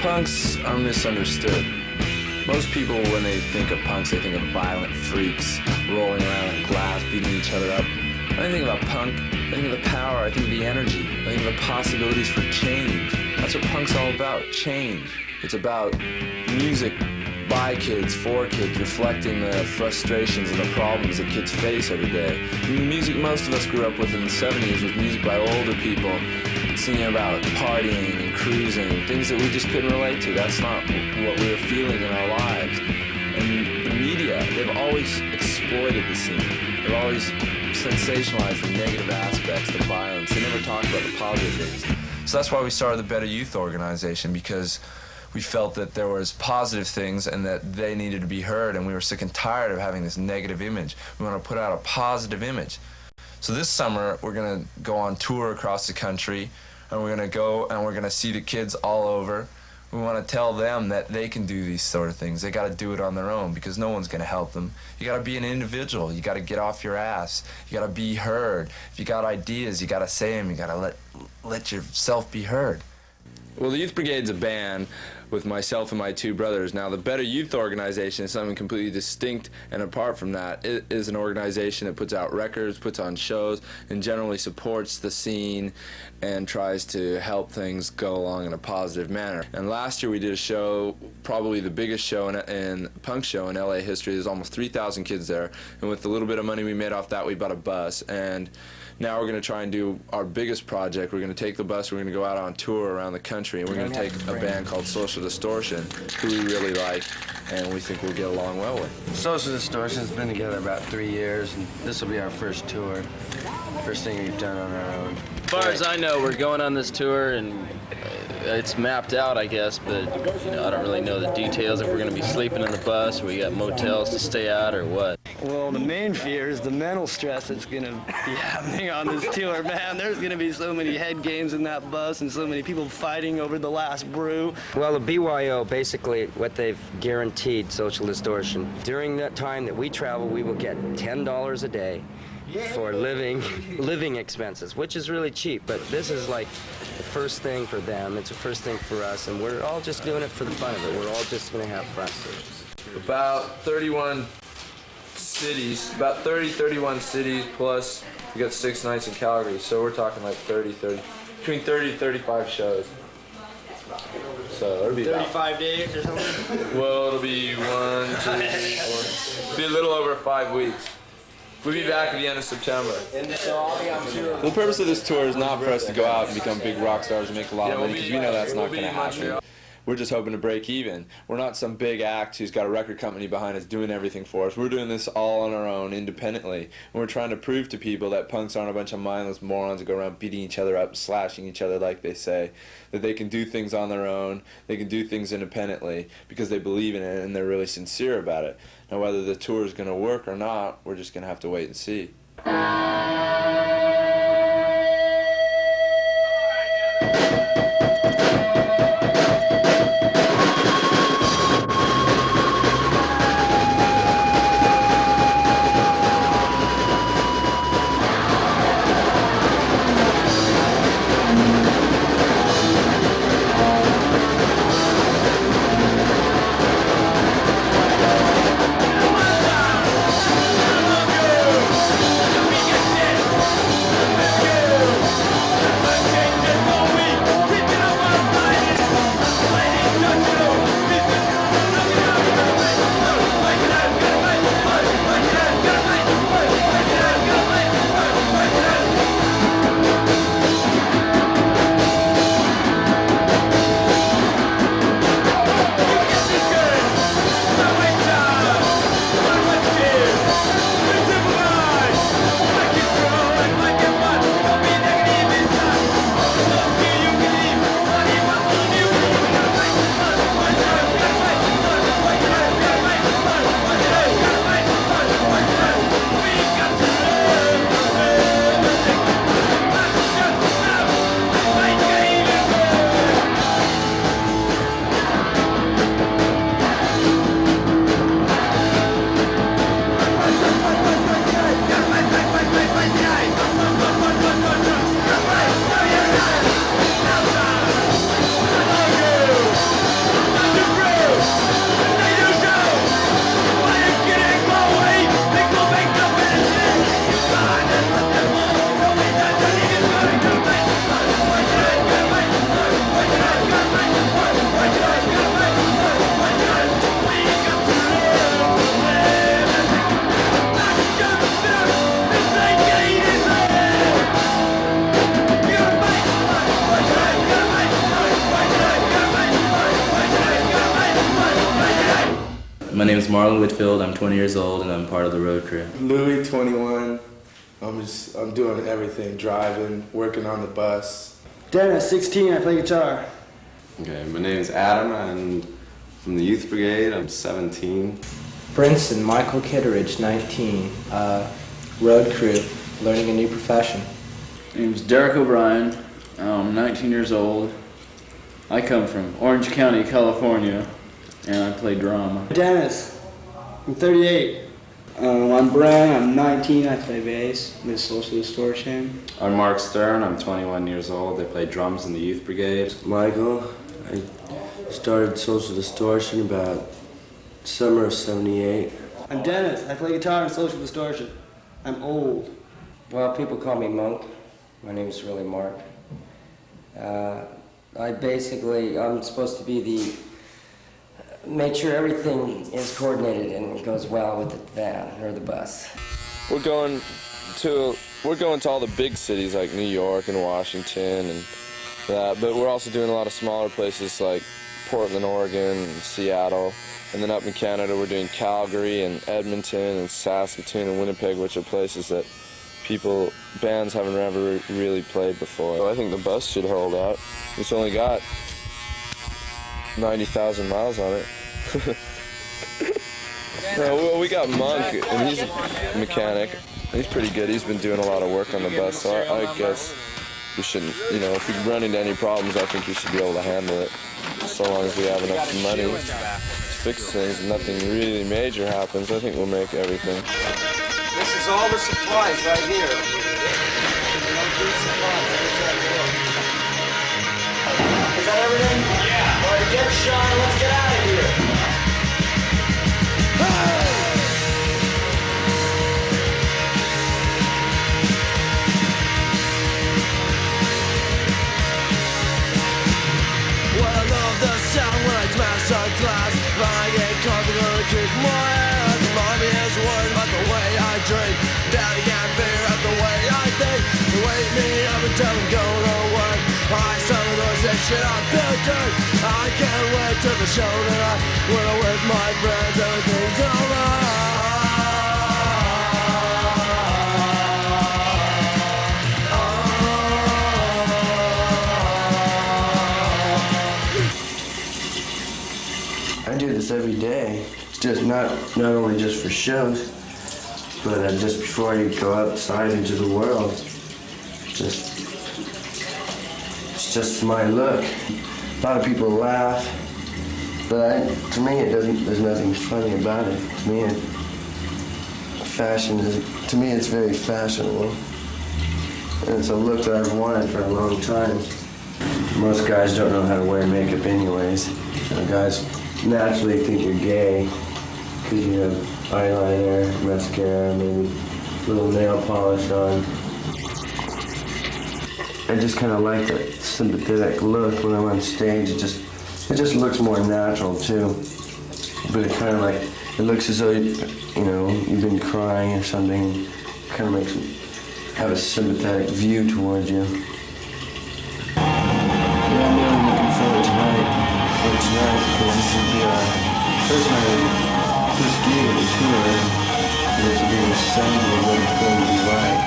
Punks are misunderstood. Most people, when they think of punks, they think of violent freaks rolling around in glass, beating each other up. When I think about punk, I think of the power, I think of the energy, I think of the possibilities for change. That's what punk's all about, change. It's about music by kids, for kids, reflecting the frustrations and the problems that kids face every day. The music most of us grew up with in the 70s was music by older people, singing about partying and cruising, things that we just couldn't relate to. That's not what we were feeling in our lives. And the media, they've always exploited the scene. They've always sensationalized the negative aspects, the violence. They never talked about the positive things. So that's why we started the Better Youth organization, because we felt that there was positive things and that they needed to be heard, and we were sick and tired of having this negative image. We want to put out a positive image. So this summer, we're going to go on tour across the country, and we're going to go and we're going to see the kids all over. We want to tell them that they can do these sort of things. They got to do it on their own, because no one's going to help them. You got to be an individual. You got to get off your ass. You got to be heard. If you got ideas, you got to say them. You got to let yourself be heard. Well, the Youth Brigade's a band with myself and my two brothers. Now, the Better Youth organization is something completely distinct and apart from that. It is an organization that puts out records, puts on shows, and generally supports the scene and tries to help things go along in a positive manner. And last year we did a show, probably the biggest show in punk show in LA history. There's almost 3,000 kids there, and with the little bit of money we made off that, we bought a bus. And now we're going to try and do our biggest project. We're going to take the bus, we're going to go out on tour around the country, and we're going to take a band called Social Distortion, who we really like, and we think we'll get along well with. Social Distortion's been together about 3 years, and this will be our first tour. First thing we've done on our own. As far as I know, we're going on this tour, and it's mapped out, I guess, but I don't really know the details, if we're going to be sleeping in the bus, or we got motels to stay at, or what. Well, the main fear is the mental stress that's going to be happening on this tour, man. There's going to be so many head games in that bus and so many people fighting over the last brew. Well, the BYO, basically what they've guaranteed Social Distortion. During that time that we travel, we will get $10 a day for living expenses, which is really cheap, but this is like the first thing for them, it's the first thing for us, and we're all just doing it for the fun of it. We're all just going to have fun. About 31 cities, about 31 cities, plus we got 6 nights in Calgary, so we're talking like between 30 and 35 shows. So it'll be 35 days or something? Well, it'll be 1, 2, 4, it'll be a little over 5 weeks. We'll be back at the end of September. The purpose of this tour is not for us to go out and become big rock stars and make a lot of money, because we know that's not going to happen. We're just hoping to break even. We're not some big act who's got a record company behind us doing everything for us. We're doing this all on our own, independently. And we're trying to prove to people that punks aren't a bunch of mindless morons that go around beating each other up, slashing each other like they say. That they can do things on their own, they can do things independently because they believe in it and they're really sincere about it. Now, whether the tour is going to work or not, we're just going to have to wait and see. My name is Marlon Whitfield. I'm 20 years old and I'm part of the road crew. Louis, 21. I'm doing everything, driving, working on the bus. Dennis, 16, I play guitar. Okay, my name is Adam. I'm from the Youth Brigade. I'm 17. Brinson Michael Kitteridge, 19, road crew, learning a new profession. My name's Derek O'Brien. I'm 19 years old. I come from Orange County, California, and I play drama. Dennis, I'm 38. I'm Brian, I'm 19, I play bass with Social Distortion. I'm Mark Stern. I'm 21 years old. I play drums in the Youth Brigade. Michael, I started Social Distortion about summer of '78. I'm Dennis, I play guitar in Social Distortion. I'm old. Well, people call me Monk. My name is really Mark. I'm supposed to be make sure everything is coordinated and goes well with the van or the bus. We're going to all the big cities like New York and Washington and that, but we're also doing a lot of smaller places like Portland, Oregon, and Seattle. And then up in Canada, we're doing Calgary and Edmonton and Saskatoon and Winnipeg, which are places that bands haven't ever really played before. So I think the bus should hold out. It's only got 90,000 miles on it. No, well, we got Monk, and he's a mechanic. He's pretty good. He's been doing a lot of work on the bus, so I guess we shouldn't, if we run into any problems, I think we should be able to handle it, so long as we have enough money to fix things and nothing really major happens. I think we'll make everything. This is all the supplies right here. Is that everything? Yeah. All right, get Sean, let's get out of here. Well, I love the sound when I smash a glass. I get comfortable to kick my ass. Mommy is worried about the way I drink. Daddy can't figure out the way I think. They wake me up and tell them go to work. I some of those that shit I feel good. I can't wait till the show tonight. When I'm with my friends, everything's alright. I do this every day. It's just not only just for shows, but just before you go outside into the world. It's just my look. A lot of people laugh, but to me, there's nothing funny about it. To me, it's very fashionable. And it's a look that I've wanted for a long time. Most guys don't know how to wear makeup anyways. Guys naturally think you're gay because you have eyeliner, mascara, maybe a little nail polish on. I just kind of like that sympathetic look when I'm on stage. It just looks more natural too. But it looks as though you've been crying or something. It kind of makes me have a sympathetic view towards you. Yeah, I'm really looking forward tonight because this will be our first gig of the tour. And it's being assembled what it's going to be like.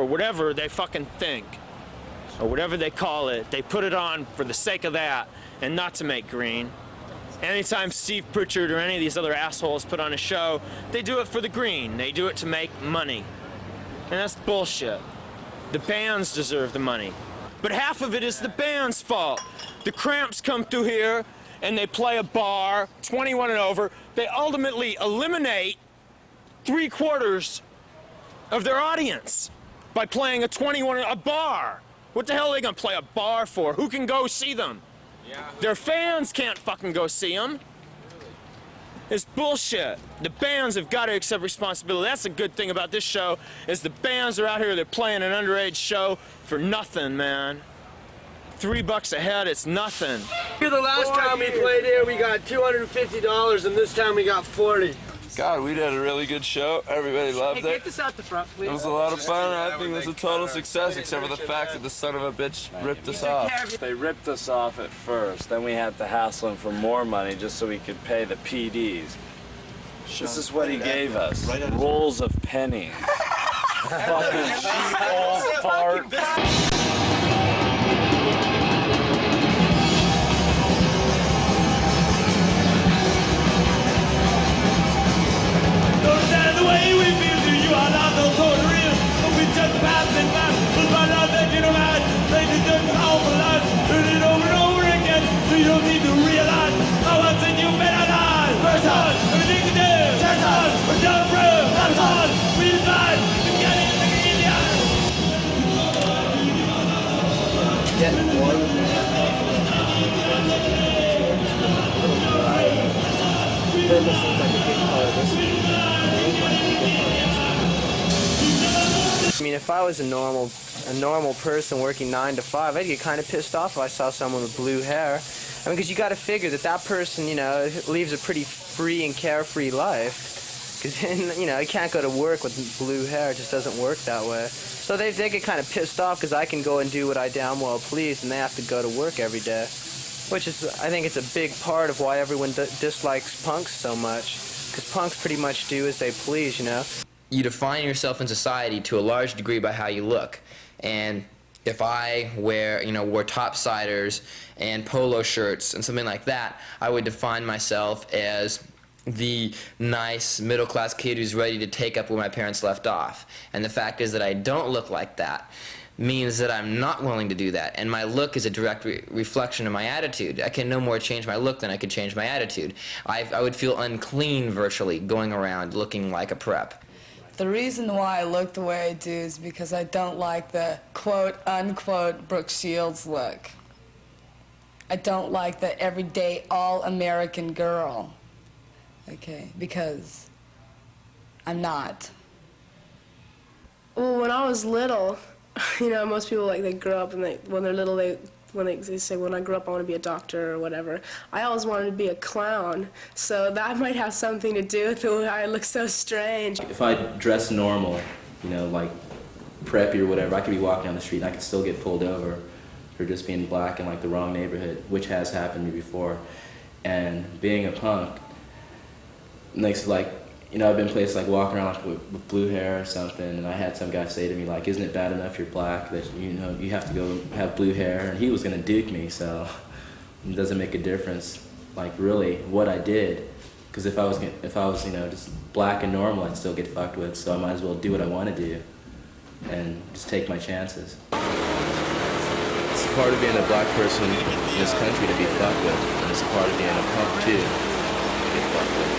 Whatever they fucking think, or whatever they call it, they put it on for the sake of that and not to make green. Anytime Steve Pritchard or any of these other assholes put on a show, they do it for the green. They do it to make money. And that's bullshit. The bands deserve the money. But half of it is the band's fault. The Cramps come through here and they play a bar, 21 and over. They ultimately eliminate 3/4 of their audience by playing a bar. What the hell are they gonna play a bar for? Who can go see them? Their fans can't fucking go see them. It's bullshit. The bands have got to accept responsibility. That's the good thing about this show, is the bands are out here, they're playing an underage show for nothing, man. $3 a head, it's nothing. The last time we played here, we got $250, and this time we got $40. God, we did a really good show. Everybody loved it. Get this out the front, please. It was a lot of fun. I think it was a total success, except for the fact that the son of a bitch ripped us off. They ripped us off at first, then we had to hassle him for more money just so we could pay the PDs. This is what he gave us. Rolls of pennies. Fucking cheap old fart. The way we feel to you are not so totally real. But we just pass it back. But by now that you know that they just awful lot. Turn it over and over again. So you don't need to realize how I said you better not. First on, everything you do. Turn on, or jump through. That's on, we fight. We get it like an idiot. Get more. Purple seems like a good color. I mean, if I was a normal person working 9 to 5, I'd get kind of pissed off if I saw someone with blue hair. I mean, because you got to figure that person, you know, leaves a pretty free and carefree life. Because, you know, you can't go to work with blue hair. It just doesn't work that way. So they get kind of pissed off because I can go and do what I damn well please, and they have to go to work every day. Which is, I think it's a big part of why everyone dislikes punks so much. Because punks pretty much do as they please, you know. You define yourself in society to a large degree by how you look. And if I wore topsiders and polo shirts and something like that, I would define myself as the nice middle-class kid who's ready to take up where my parents left off. And the fact is that I don't look like that means that I'm not willing to do that, and my look is a direct reflection of my attitude. I can no more change my look than I could change my attitude. I would feel unclean virtually going around looking like a prep. The reason why I look the way I do is because I don't like the quote-unquote Brooke Shields look. I don't like the everyday all-American girl. Okay, because I'm not. Well, when I was little, you know, most people, like, they grow up and when they're little, they say, when I grow up, I want to be a doctor or whatever. I always wanted to be a clown, so that might have something to do with the way I look so strange. If I dress normal, you know, like preppy or whatever, I could be walking down the street and I could still get pulled over for just being black in, like, the wrong neighborhood, which has happened to me before. And being a punk makes, like, you know, I've been places like walking around like with blue hair or something, and I had some guy say to me, like, isn't it bad enough you're black that, you know, you have to go have blue hair? And he was gonna duke me, so it doesn't make a difference, like, really what I did, because if I was, you know, just black and normal, I'd still get fucked with, so I might as well do what I want to do and just take my chances. It's a part of being a black person in this country to be fucked with, and it's a part of being a punk too to get fucked with.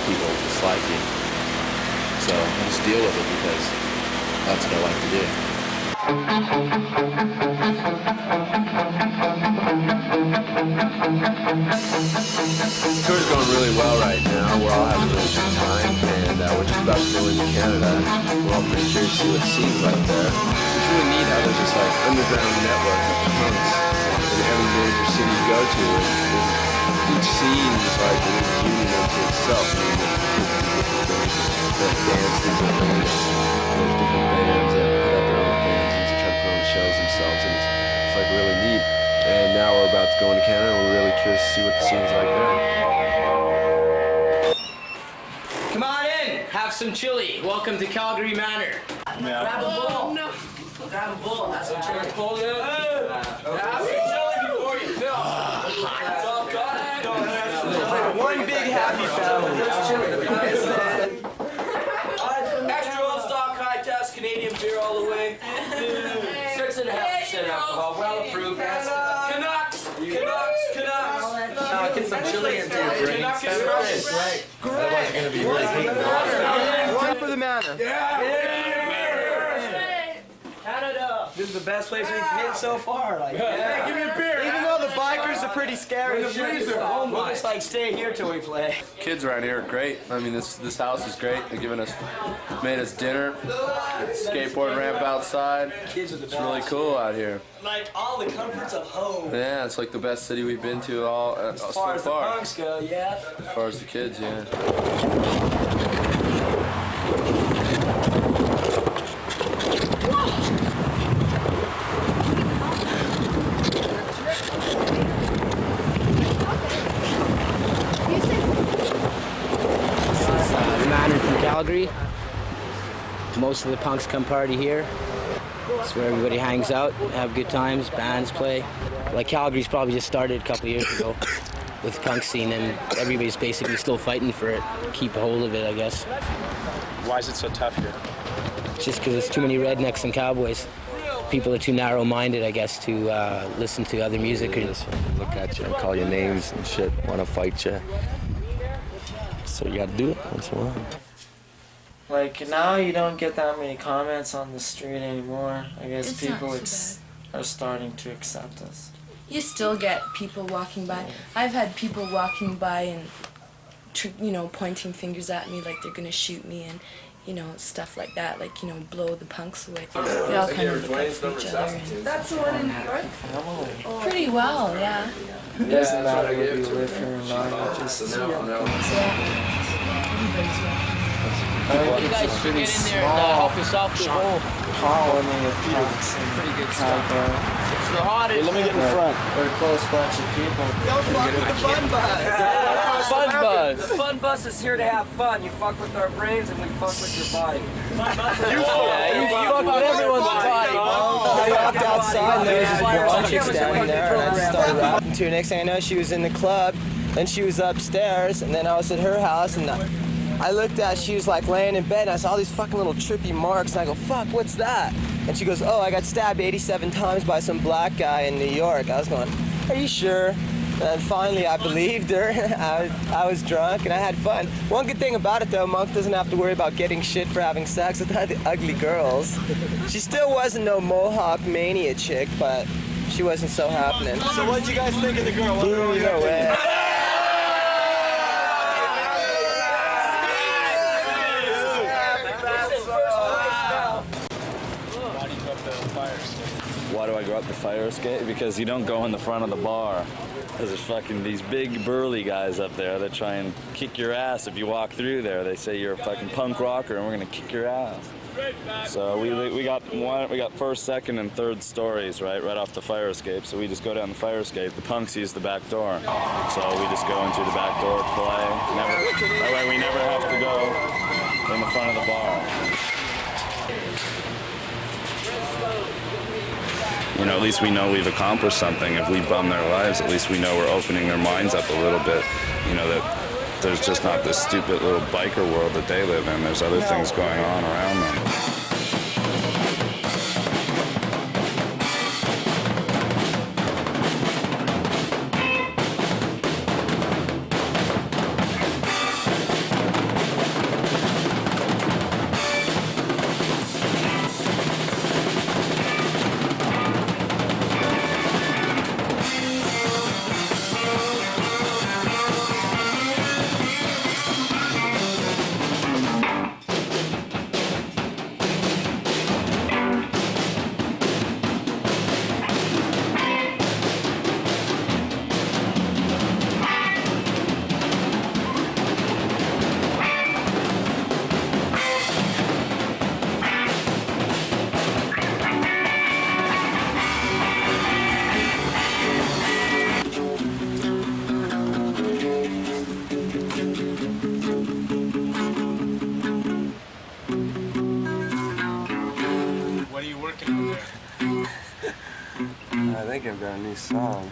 People dislike you. So I just deal with it because that's what I like to do. The tour's going really well right now. We're all having a really good time, and we're just about to go into Canada. We're all pretty curious to see what it seems like there. It's really neat how there's this like underground network of punks in every major city you go to. Each scene is like a union unto itself. I mean, there's different dances and there's different bands that put out their own things and try to put on shows themselves, and it's like really neat. And now we're about to go into Canada, and we're really curious to see what the scene's like there. Come on in, have some chili. Welcome to Calgary Manor. Yeah. Grab a bowl. No. Grab a bowl. Have some chili. Hold it. Have some chili before you fill. One big happy family. Extra old stock, high test, Canadian beer all the way. 6.5% alcohol, well approved. Canucks. Right. One for the manor. Canada! This is the best place we've hit so far. Like, Hey, give me a beer. Even though the bikers are pretty scary. we'll just like stay here till we play. Kids around here are great. I mean, this house is great. They're made us dinner, skateboard ramp outside. Kids are the It's really cool out here. Like all the comforts of home. Yeah, it's like the best city we've been to As so far as the far. punks go, yeah. As far as the kids, yeah. The Manor from Calgary. Most of the punks come party here. It's where everybody hangs out, have good times, bands play. Like Calgary's probably just started a couple of years ago with the punk scene, and everybody's basically still fighting for it, keep a hold of it, I guess. Why is it so tough here? Just because there's too many rednecks and cowboys. People are too narrow-minded, I guess, to listen to other music. They just look at you and call you names and shit, want to fight you. So you gotta do it once in a while. Like, now you don't get that many comments on the street anymore. I guess It's people not so are starting to accept us. You still get people walking by. I've had people walking by and, pointing fingers at me like they're gonna shoot me and, stuff like that. Like, blow the punks away. They all kind of look out for each other. And That's the one in New York? pretty well, yeah. It doesn't matter whether you live here or not. Just You guys should get in there and help yourself to a whole colony of punks. Pretty good stuff. It's the hottest. Let me get in front. We're a close bunch of people. Don't fuck with the fun bus. Fun bus. The fun bus is here to have fun. You fuck with our brains and we fuck with your body. You fuck with everyone's body. I walked outside and there was this blonde chick standing there, and I just started rapping to her. Next thing I know, she was in the club, then she was upstairs, and then I was at her house, and I looked at, she was like laying in bed, and I saw these fucking little trippy marks, and I go, fuck, what's that? And she goes, oh, I got stabbed 87 times by some black guy in New York. I was going, are you sure? And finally I believed her. I was drunk and I had fun. One good thing about it though, Monk doesn't have to worry about getting shit for having sex with the ugly girls. She still wasn't no Mohawk mania chick, but she wasn't so happening. So what'd you guys think of the girl? Boo, no way. Why do I go up the fire escape? Because you don't go in the front of the bar. Because there's fucking these big burly guys up there that try and kick your ass if you walk through there. They say you're a fucking punk rocker and we're gonna kick your ass. So we got first, second, and third stories right off the fire escape. So we just go down the fire escape. The punks use the back door. So we just go into the back door, play. That way we never have to go in the front of the bar. At least we know we've accomplished something. If we bum their lives, at least we know we're opening their minds up a little bit. That there's just not this stupid little biker world that they live in. There's other things going on around them. I think I've got a new song.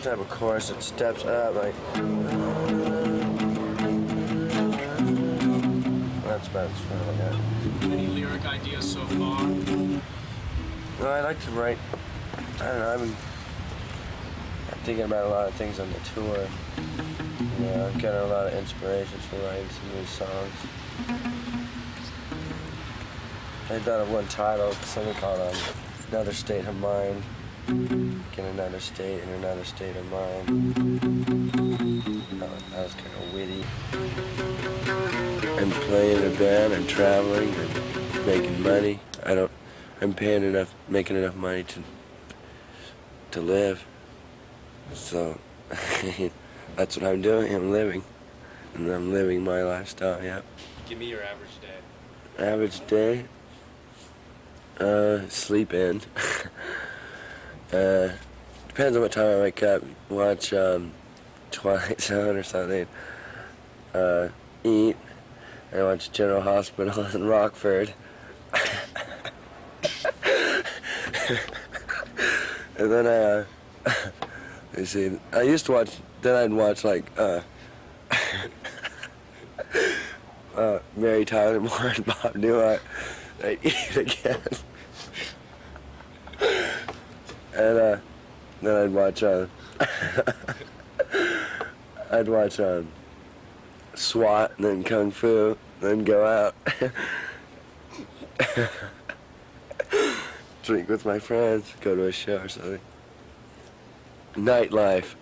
type of chorus that steps up, like. That's about as far as I got. Any lyric ideas so far? No, I like to write. I don't know. I'm thinking about a lot of things on the tour. You know, I've got a lot of inspirations for writing some new songs. I thought of one title, something called Another State of Mind. In another state, in another state of mind. That was kind of witty. I'm playing in a band, I'm traveling, I'm making money. I'm making enough money to live. So that's what I'm doing. I'm living, and I'm living my lifestyle. Yeah. Give me your average day. Average day. Sleep in. Depends on what time I wake up. Watch Twilight Zone or something. Eat. I watch General Hospital in Rockford. And then let's see. I used to watch. Then I'd watch like Mary Tyler Moore and Bob Newhart. I'd eat again. And then I'd watch SWAT and then Kung Fu, then go out. Drink with my friends, go to a show or something. Nightlife.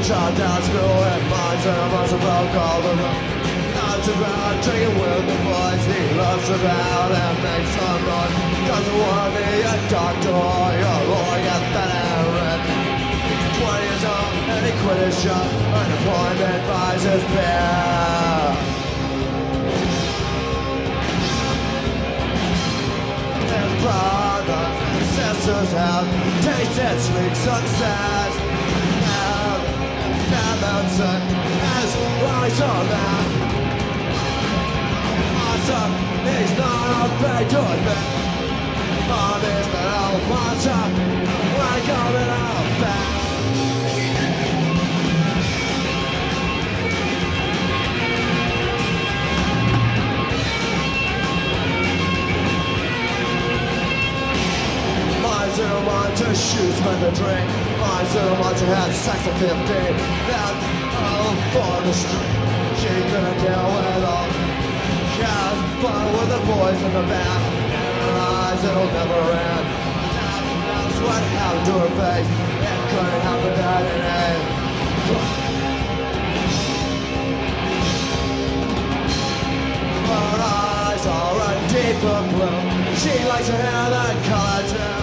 Dropped out of school and mines and I must have broke all the road. Loves around, drinking with the boys. He loves around and makes some noise. Doesn't want to be a doctor or a lawyer that I read. 20 years old and he quit his job. Unemployment buys his beer. His brothers and sisters have tasted sweet success. Mountain as lies on that. Awesome, he's not afraid to admit. Mom is the old monster, we're coming out back. Mine's want to shoot, spend the drink. Mine's want to have sex at 15. Then for the street, she couldn't deal with all. Can't fun with the boys in the band. In her eyes, it'll never end. That's what happened to her face. It couldn't happen at an end. Her eyes are a deeper blue. She likes her hair that color too.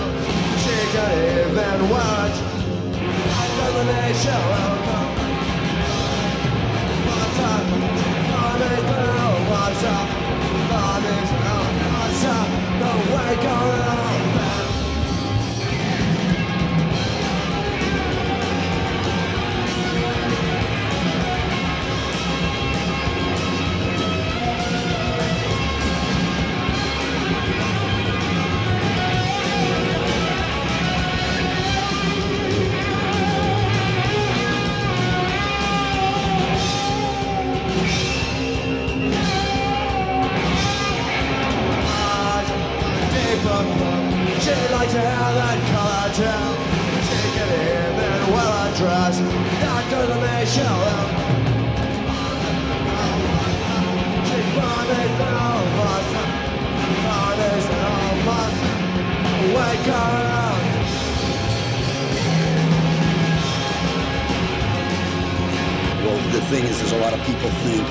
She could even wear it. Doesn't make sure it'll come. She likes to have that color too. She can even well dressed. That doesn't make sure. She's promised no must. Promised no must. Wake her up. Well, the thing is, there's a lot of people think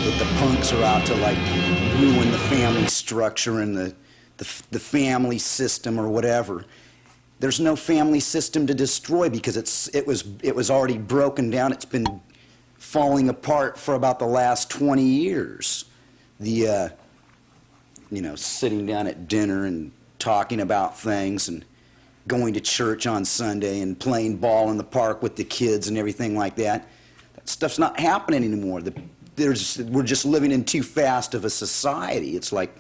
that the punks are out to like ruin the family structure and the family system or whatever. There's no family system to destroy because it was already broken down. It's been falling apart for about the last 20 years. You know, sitting down at dinner and talking about things and going to church on Sunday and playing ball in the park with the kids and everything like that. stuff's not happening anymore. We're just living in too fast of a society. It's like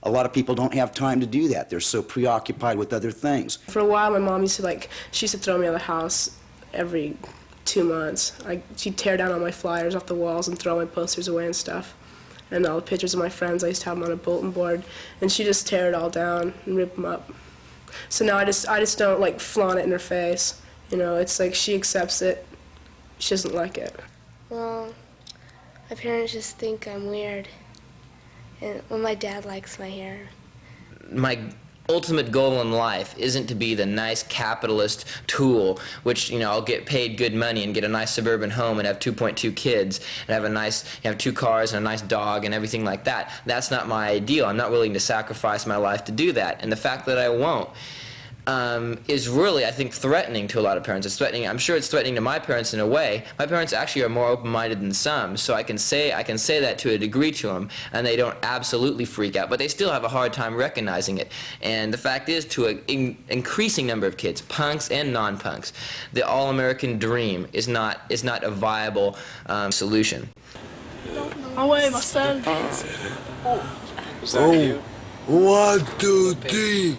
a lot of people don't have time to do that. They're so preoccupied with other things. For a while, my mom used to throw me out of the house every 2 months. She'd tear down all my flyers off the walls and throw my posters away and stuff. And all the pictures of my friends, I used to have them on a bulletin board. And she'd just tear it all down and rip them up. So now I just don't like flaunt it in her face. You know, it's like she accepts it. She doesn't like it. Well, my parents just think I'm weird. And well, my dad likes my hair. My ultimate goal in life isn't to be the nice capitalist tool, which, you know, I'll get paid good money and get a nice suburban home and have 2.2 kids and have 2 cars and a nice dog and everything like that. That's not my ideal. I'm not willing to sacrifice my life to do that. And the fact that I won't is really, I think, threatening to a lot of parents. It's threatening. I'm sure it's threatening to my parents in a way. My parents actually are more open-minded than some, so I can say that to a degree to them, and they don't absolutely freak out, but they still have a hard time recognizing it. And the fact is, to an increasing number of kids, punks and non-punks, the all-American dream is not a viable solution. Ah ouais, Marcel. Is that you? 1, 2, 3.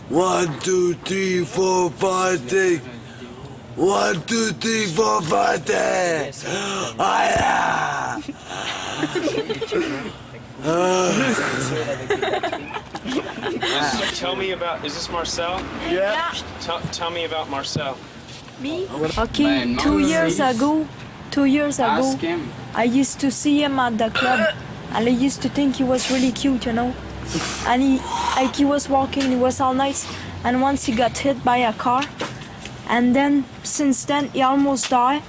1, 2, 3, 4, 5, 6. 1, 2, 3, 4, 5, 6. Tell me about, is this Marcel? Yeah. Tell me about Marcel. Me? Okay, 2 years ago, I used to see him at the club, and I used to think he was really cute, you know. And he was walking, he was all nice, and once he got hit by a car, and then since then he almost died,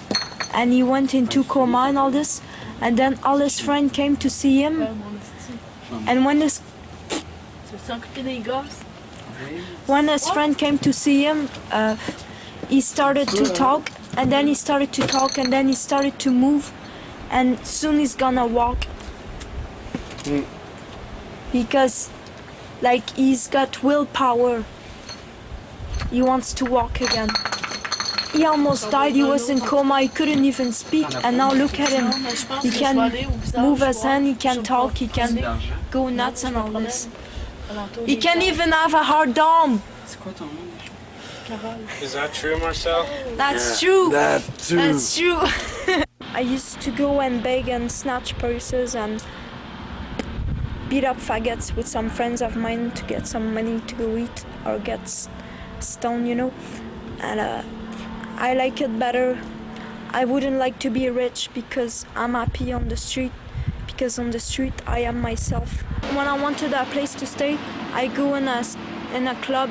and he went into coma and all this, and then all his friends came to see him, and when his friend came to see him, he started to talk, and then he started to talk, and then he started to move, and soon he's gonna walk. Because, like, he's got willpower. He wants to walk again. He almost died, he was in coma, he couldn't even speak, and now look at him. He can move his hand, he can talk, he can go nuts and all this. He can even have a hard dome. Is that true, Marcel? That's true. That's true. That's true. I used to go and beg and snatch purses and beat up faggots with some friends of mine to get some money to go eat or get stoned, you know. And I like it better. I wouldn't like to be rich because I'm happy on the street. Because on the street I am myself. When I wanted a place to stay, I go in a club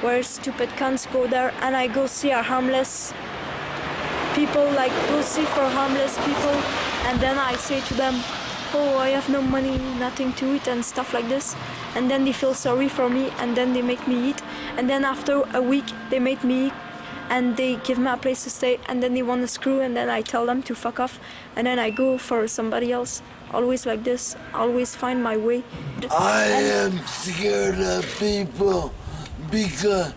where stupid cunts go there, and I go see a harmless people, like go see for harmless people, and then I say to them, oh, I have no money, nothing to eat and stuff like this. And then they feel sorry for me, and then they make me eat. And then after a week, they make me eat, and they give me a place to stay, and then they want to screw, and then I tell them to fuck off. And then I go for somebody else. Always like this, always find my way. I am scared of people because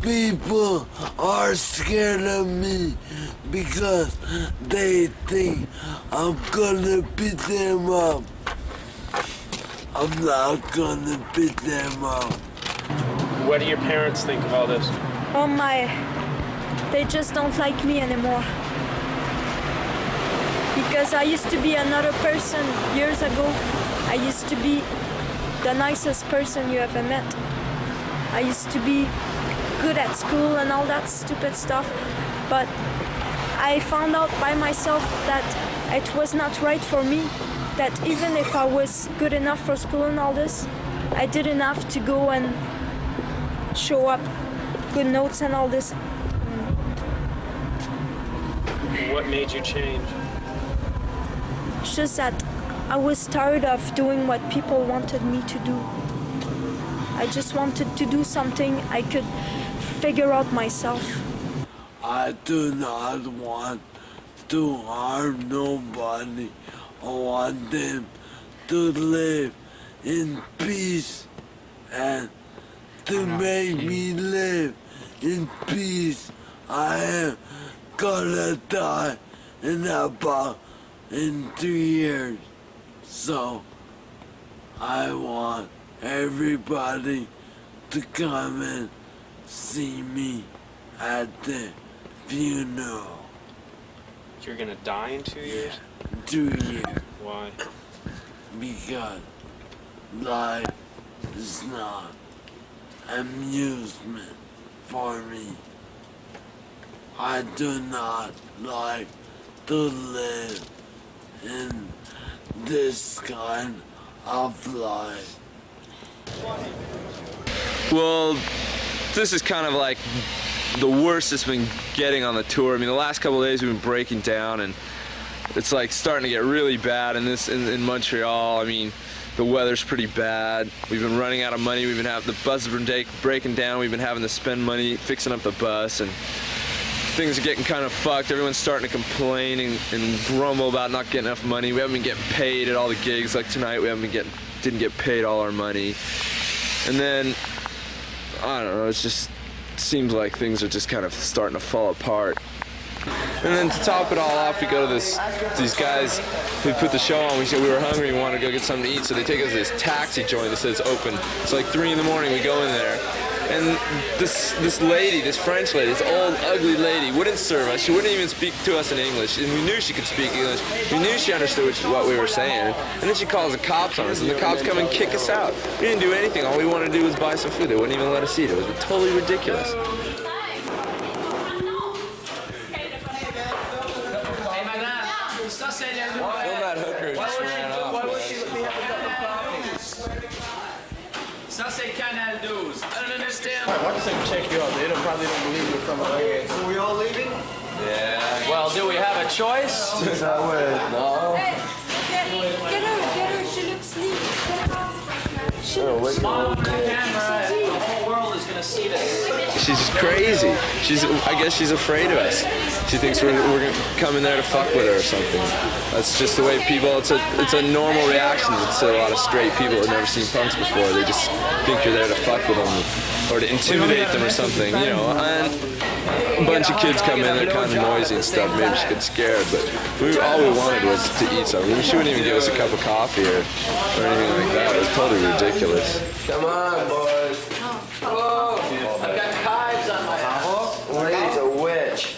people are scared of me because they think I'm gonna beat them up. I'm not gonna beat them up. What do your parents think of all this? Oh my, they just don't like me anymore. Because I used to be another person years ago. I used to be the nicest person you ever met. I used to be good at school and all that stupid stuff. But I found out by myself that it was not right for me. That even if I was good enough for school and all this, I didn't have to go and show up good notes and all this. What made you change? It's just that I was tired of doing what people wanted me to do. I just wanted to do something I could figure out myself. I do not want to harm nobody. I want them to live in peace and to make me live in peace. I am gonna die in Napa in 2 years. So I want everybody to come and see me at the funeral. You're gonna die in 2 years? 2 years. Why? Because life is not amusement for me. I do not like to live in this kind of life. Well, this is kind of like the worst it's been getting on the tour. I mean, the last couple of days we've been breaking down, and it's like starting to get really bad in Montreal. I mean, the weather's pretty bad. We've been running out of money. We've been having the bus has been breaking down. We've been having to spend money fixing up the bus, and things are getting kind of fucked. Everyone's starting to complain and grumble about not getting enough money. We haven't been getting paid at all the gigs. Like tonight, we didn't get paid all our money. And then, I don't know, it seems like things are just kind of starting to fall apart. And then to top it all off, we go to these guys who put the show on. We said we were hungry, we wanted to go get something to eat, so they take us to this taxi joint that says open. It's like 3 in the morning, we go in there. And this lady, this French lady, this old ugly lady, wouldn't serve us. She wouldn't even speak to us in English. And we knew she could speak English. We knew she understood what we were saying. And then she calls the cops on us, and the cops come and kick us out. We didn't do anything. All we wanted to do was buy some food. They wouldn't even let us eat. It was totally ridiculous. Film that hooker who just ran off. Why would she let me have a cup of coffee? Ça c'est Canal 12. I don't understand. Why does they check you out? They probably don't believe you're from America. So we all leaving? Yeah. Well, do we have a choice? Yes, I would. No. Get her, she looks sleepy. She looks Smile on the camera, the whole world is gonna see this. She's crazy. I guess she's afraid of us. She thinks we're gonna come in there to fuck with her or something. That's just the way people. It's a normal reaction to a lot of straight people who've never seen punks before. They just think you're there to fuck with them or to intimidate them or something, you know. And a bunch of kids come in, they're kind of noisy and stuff. Maybe she gets scared, but all we wanted was to eat something. She wouldn't even give us a cup of coffee or anything like that. It was totally ridiculous. Come on, boys. Whoa! I've got hives on my house. Lady's a witch.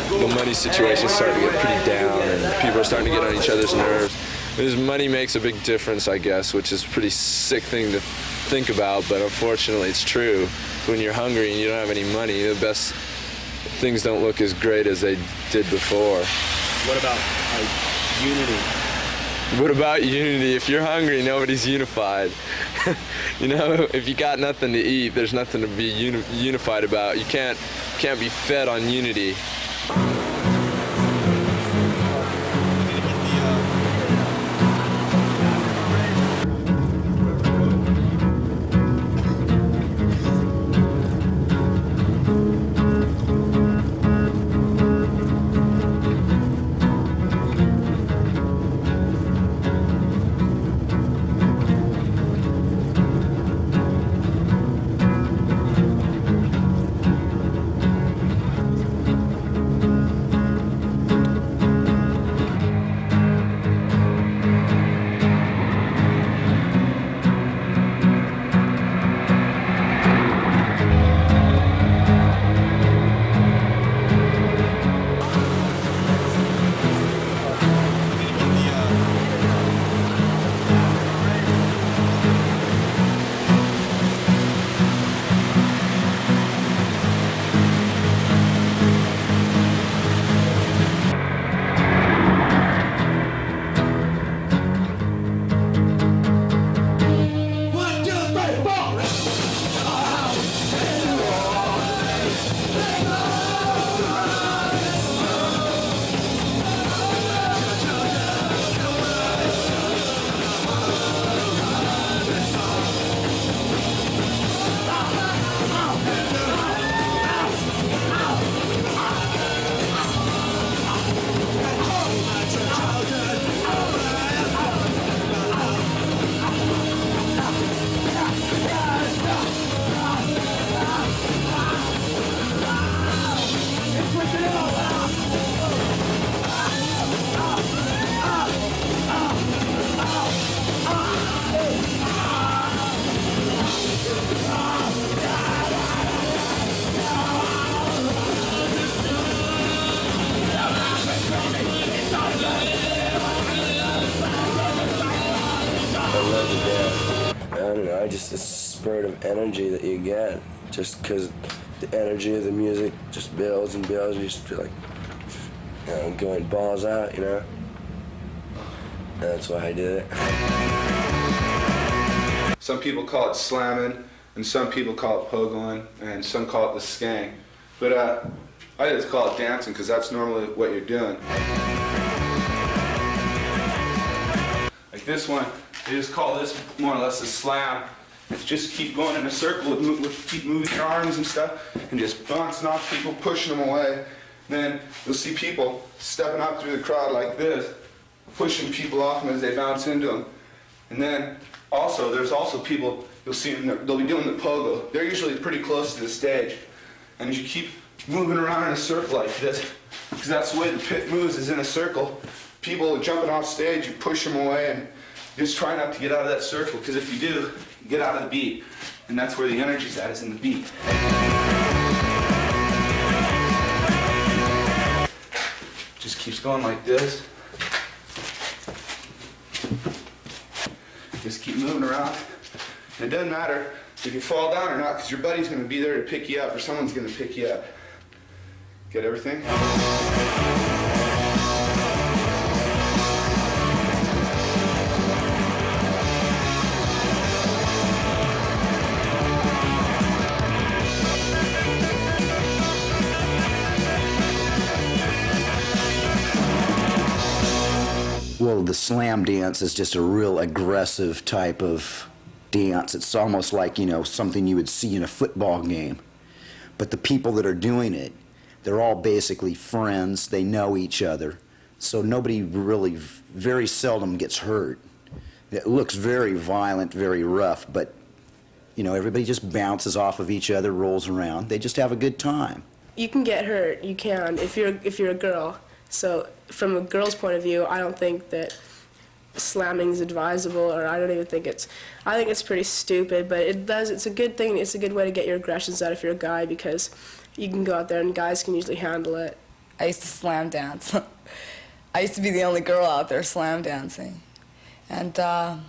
The money situation is starting to get pretty down, and people are starting to get on each other's nerves. Because money makes a big difference, I guess, which is a pretty sick thing to think about, but unfortunately it's true. When you're hungry and you don't have any money, the best things don't look as great as they did before. What about unity? What about unity? If you're hungry, nobody's unified. You know, if you got nothing to eat, there's nothing to be unified about. You can't be fed on unity. to dance. I don't know, just a spurt of energy that you get, just because the energy of the music just builds and builds, and you just feel like, you know, going balls out, you know? And that's why I did it. Some people call it slamming, and some people call it pogoing, and some call it the skang. But I just call it dancing because that's normally what you're doing. Like this one, they just call this more or less a slam. It's just keep going in a circle, keep moving your arms and stuff, and just bouncing off people, pushing them away. Then you'll see people stepping up through the crowd like this, pushing people off them as they bounce into them. And then also, there's also people, you'll see them, they'll be doing the pogo. They're usually pretty close to the stage. And as you keep moving around in a circle like this, because that's the way the pit moves, is in a circle. People jumping off stage, you push them away, and just try not to get out of that circle, because if you do, you get out of the beat. And that's where the energy's at, is in the beat. Just keeps going like this. Just keep moving around. And it doesn't matter if you fall down or not, because your buddy's going to be there to pick you up, or someone's going to pick you up. Get everything? Well, the slam dance is just a real aggressive type of dance. It's almost like, you know, something you would see in a football game. But the people that are doing it, they're all basically friends. They know each other. So nobody really, very seldom gets hurt. It looks very violent, very rough, but, you know, everybody just bounces off of each other, rolls around. They just have a good time. You can get hurt, you can, if you're a girl. So from a girl's point of view, I don't think that slamming is advisable, or I think it's pretty stupid, but it's a good thing, it's a good way to get your aggressions out if you're a guy, because you can go out there and guys can usually handle it. I used to slam dance. I used to be the only girl out there slam dancing. And I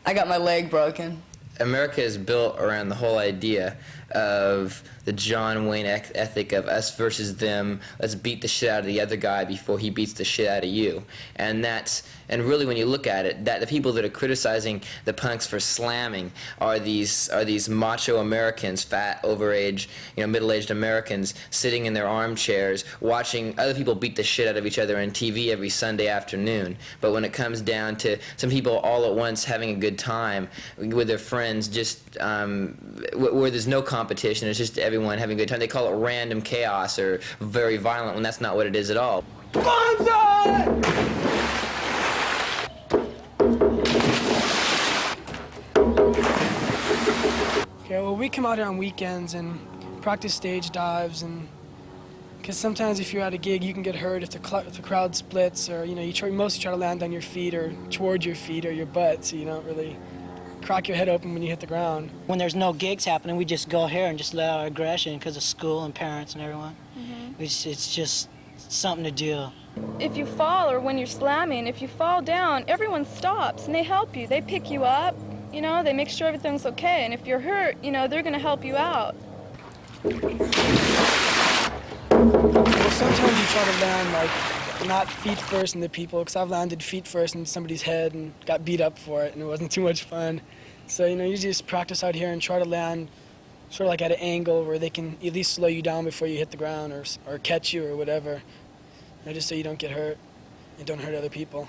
got my leg broken. America is built around the whole idea of the John Wayne ethic of us versus them. Let's beat the shit out of the other guy before he beats the shit out of you. And really, when you look at it, that the people that are criticizing the punks for slamming are these macho Americans, fat, overage, middle-aged Americans sitting in their armchairs watching other people beat the shit out of each other on TV every Sunday afternoon. But when it comes down to some people all at once having a good time with their friends, just where there's no competition, it's just everyone having a good time. They call it random chaos or very violent, when that's not what it is at all. Okay, well, we come out here on weekends and practice stage dives, and because sometimes if you're at a gig, you can get hurt if the crowd splits, or you mostly try to land on your feet or towards your feet or your butt, so you don't really crack your head open when you hit the ground. When there's no gigs happening, we just go here and just let our aggression because of school and parents and everyone. Mm-hmm. It's just something to do. If you fall, or when you're slamming, if you fall down, everyone stops and they help you. They pick you up, they make sure everything's okay. And if you're hurt, they're going to help you out. Well, sometimes you try to land, not feet first in the people, because I've landed feet first in somebody's head and got beat up for it, and it wasn't too much fun. So, you just practice out here and try to land sort of like at an angle where they can at least slow you down before you hit the ground or catch you or whatever. Just so you don't get hurt and don't hurt other people.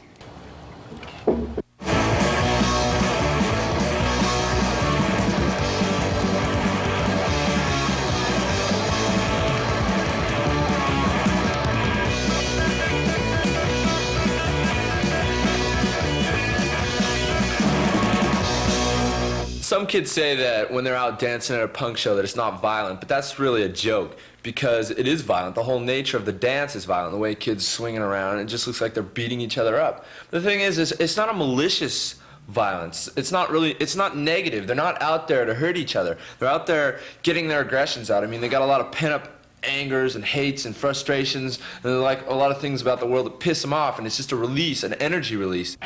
Some kids say that when they're out dancing at a punk show that it's not violent, but that's really a joke because it is violent. The whole nature of the dance is violent, the way kids swinging around. It just looks like they're beating each other up. The thing is it's not a malicious violence. It's not negative. They're not out there to hurt each other. They're out there getting their aggressions out. I mean, they got a lot of pent-up angers and hates and frustrations, and like a lot of things about the world that piss them off, and it's just a release, an energy release.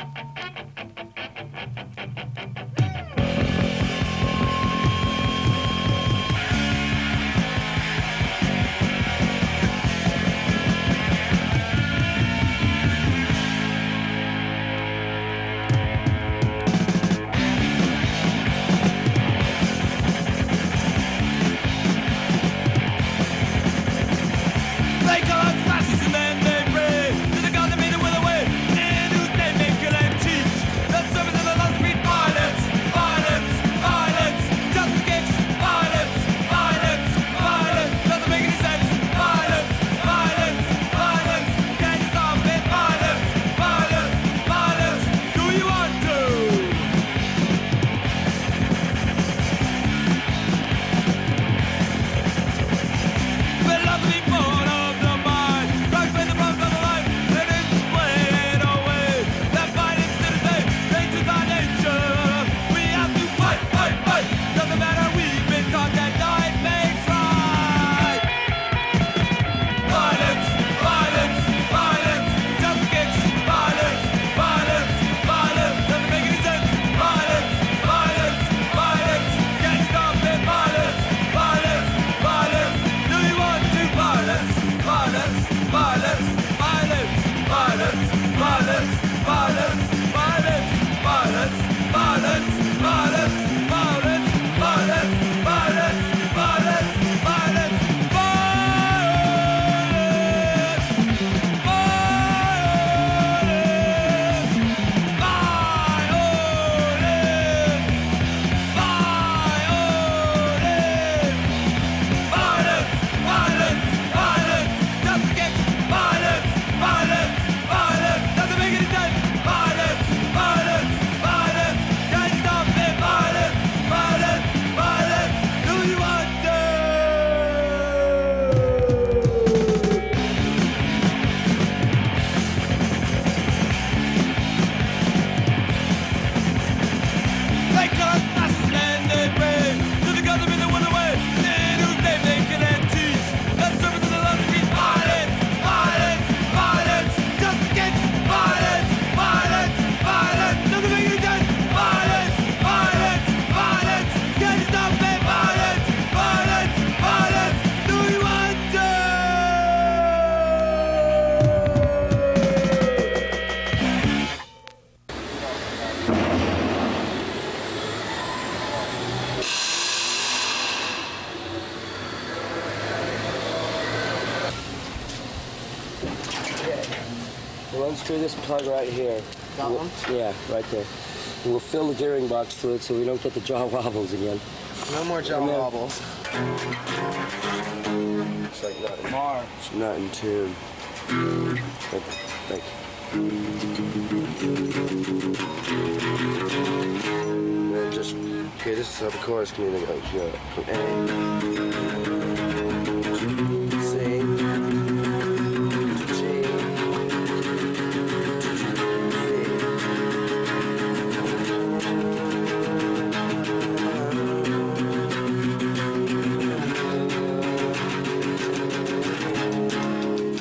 Screw this plug right here. That one? Yeah, right there. And we'll fill the gearing box fluid so we don't get the jaw wobbles again. No more jaw wobbles. It's like not, More. it's not in tune. Like, and just, okay, this is how the chorus can either go from A, C, to G,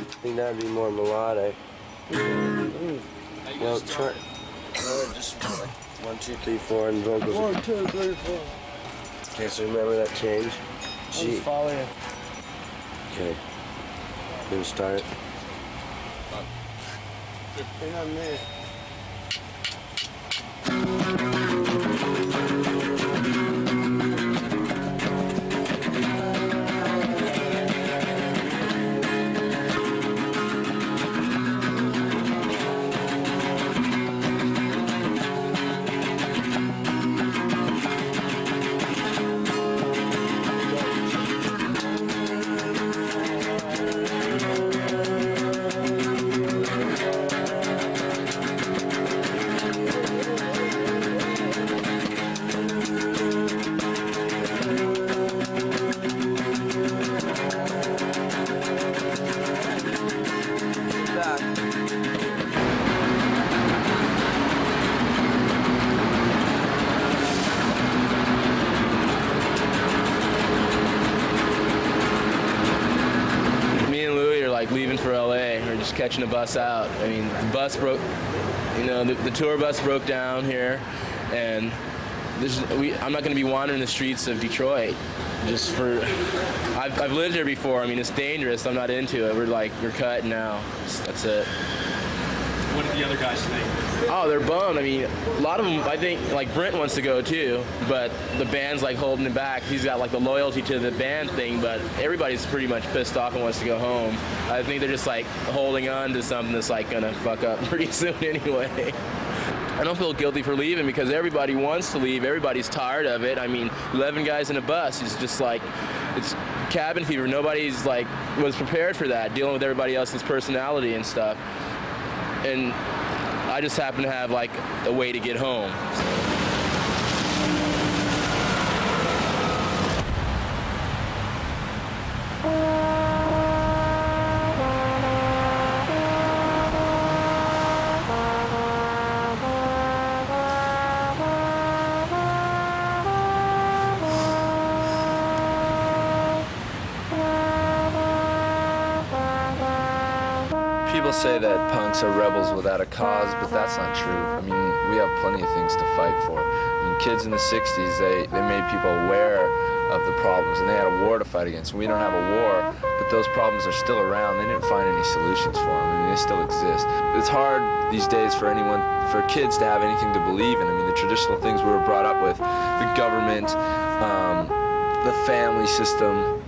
I think that'd be more melodic. Well, try. Just 1, 2, 3, 4, and vocals. 1, 2, 3, 4. Okay, so remember that change? I'll just follow you. Okay. Then start. Hang on there. Leaving for LA or just catching a bus out. I mean, the bus broke, you know, the tour bus broke down here, and I'm not going to be wandering the streets of Detroit just for, I've lived here before. I mean, it's dangerous. I'm not into it. We're cut now. That's it. What did the other guys think? Oh, they're bummed. I mean, a lot of them, I think, like Brent wants to go too, but the band's like holding him back. He's got like the loyalty to the band thing, but everybody's pretty much pissed off and wants to go home. I think they're just like holding on to something that's like gonna fuck up pretty soon anyway. I don't feel guilty for leaving because everybody wants to leave. Everybody's tired of it. I mean, 11 guys in a bus is just like, it's cabin fever. Nobody's like, was prepared for that, dealing with everybody else's personality and stuff. And I just happen to have like a way to get home. People say that punks are rebels without a cause, but that's not true. I mean, we have plenty of things to fight for. I mean, kids in the 60s, they made people aware of the problems, and they had a war to fight against. We don't have a war, but those problems are still around. They didn't find any solutions for them. I mean, they still exist. It's hard these days for kids to have anything to believe in. I mean, the traditional things we were brought up with, the government, the family system,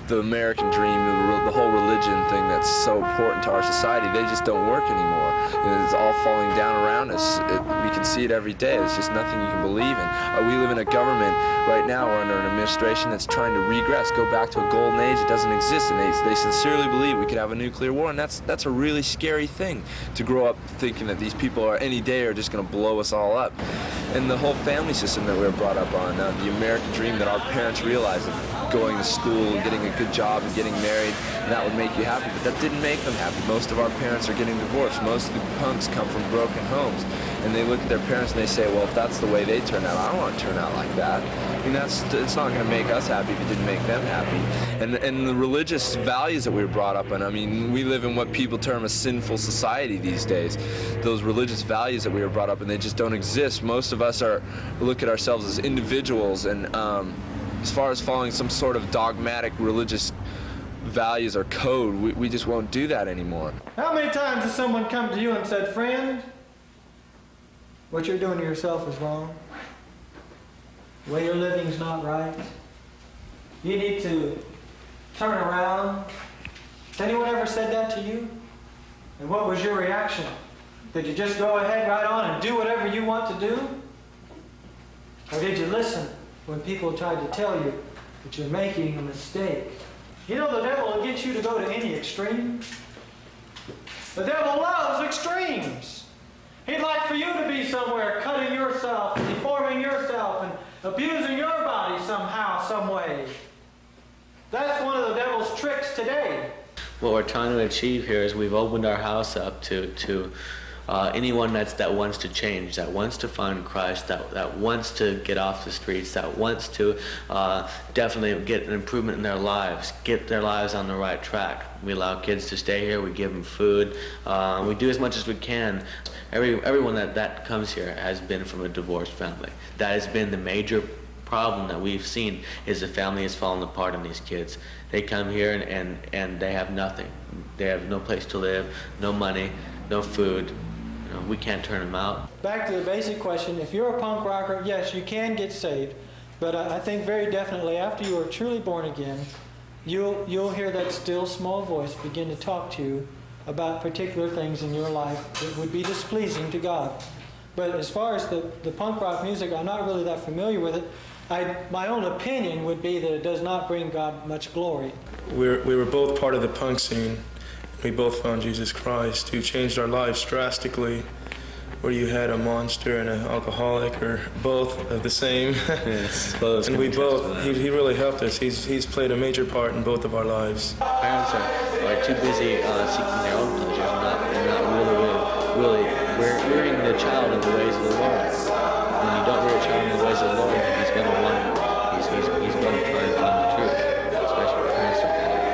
the American dream, the whole religion thing that's so important to our society, they just don't work anymore. And it's all falling down around us. We can see it every day. It's just nothing you can believe in. We live in a government right now, we're under an administration that's trying to regress, go back to a golden age. It doesn't exist, and they sincerely believe we could have a nuclear war, and that's a really scary thing, to grow up thinking that these people are any day are just going to blow us all up. And the whole family system that we were brought up on, the American dream that our parents realized, of going to school and getting a good job and getting married, and that would make you happy, but that didn't make them happy. Most of our parents are getting divorced. Most of the punks come from broken homes, and they look at their parents and they say, well, if that's the way they turn out, I don't want to turn out like that. I mean, it's not going to make us happy if it didn't make them happy. And the religious values that we were brought up in, I mean, we live in what people term a sinful society these days. Those religious values that we were brought up in, they just don't exist. Most of us look at ourselves as individuals, and as far as following some sort of dogmatic religious values or code, we just won't do that anymore. How many times has someone come to you and said, friend, what you're doing to yourself is wrong? The way you're living is not right. You need to turn around. Has anyone ever said that to you? And what was your reaction? Did you just go ahead right on and do whatever you want to do? Or did you listen when people tried to tell you that you're making a mistake? You know the devil will get you to go to any extreme. The devil loves extremes. He'd like for you to be somewhere cutting yourself, and deforming yourself, and abusing your body somehow, some way. That's one of the devil's tricks today. What we're trying to achieve here is we've opened our house up to anyone that wants to change, that wants to find Christ, that wants to get off the streets, that wants to definitely get an improvement in their lives, get their lives on the right track. We allow kids to stay here, we give them food, we do as much as we can. Everyone that comes here has been from a divorced family. That has been the major problem that we've seen, is the family has fallen apart in these kids. They come here and they have nothing. They have no place to live, no money, no food. You know, we can't turn them out. Back to the basic question, if you're a punk rocker, yes, you can get saved. But I think very definitely after you are truly born again, you'll hear that still small voice begin to talk to you about particular things in your life that would be displeasing to God. But as far as the punk rock music, I'm not really that familiar with it. My own opinion would be that it does not bring God much glory. We were both part of the punk scene. We both found Jesus Christ, who changed our lives drastically, where you had a monster and an alcoholic, or both of the same. Yes, and we both, he really helped us. He's played a major part in both of our lives. Parents are too busy seeking their own pleasures, and not really rearing the child in the ways of the Lord. When you don't rear a child in the ways of the Lord, he's going to wander. He's going to try and find the truth, especially when parents don't have it.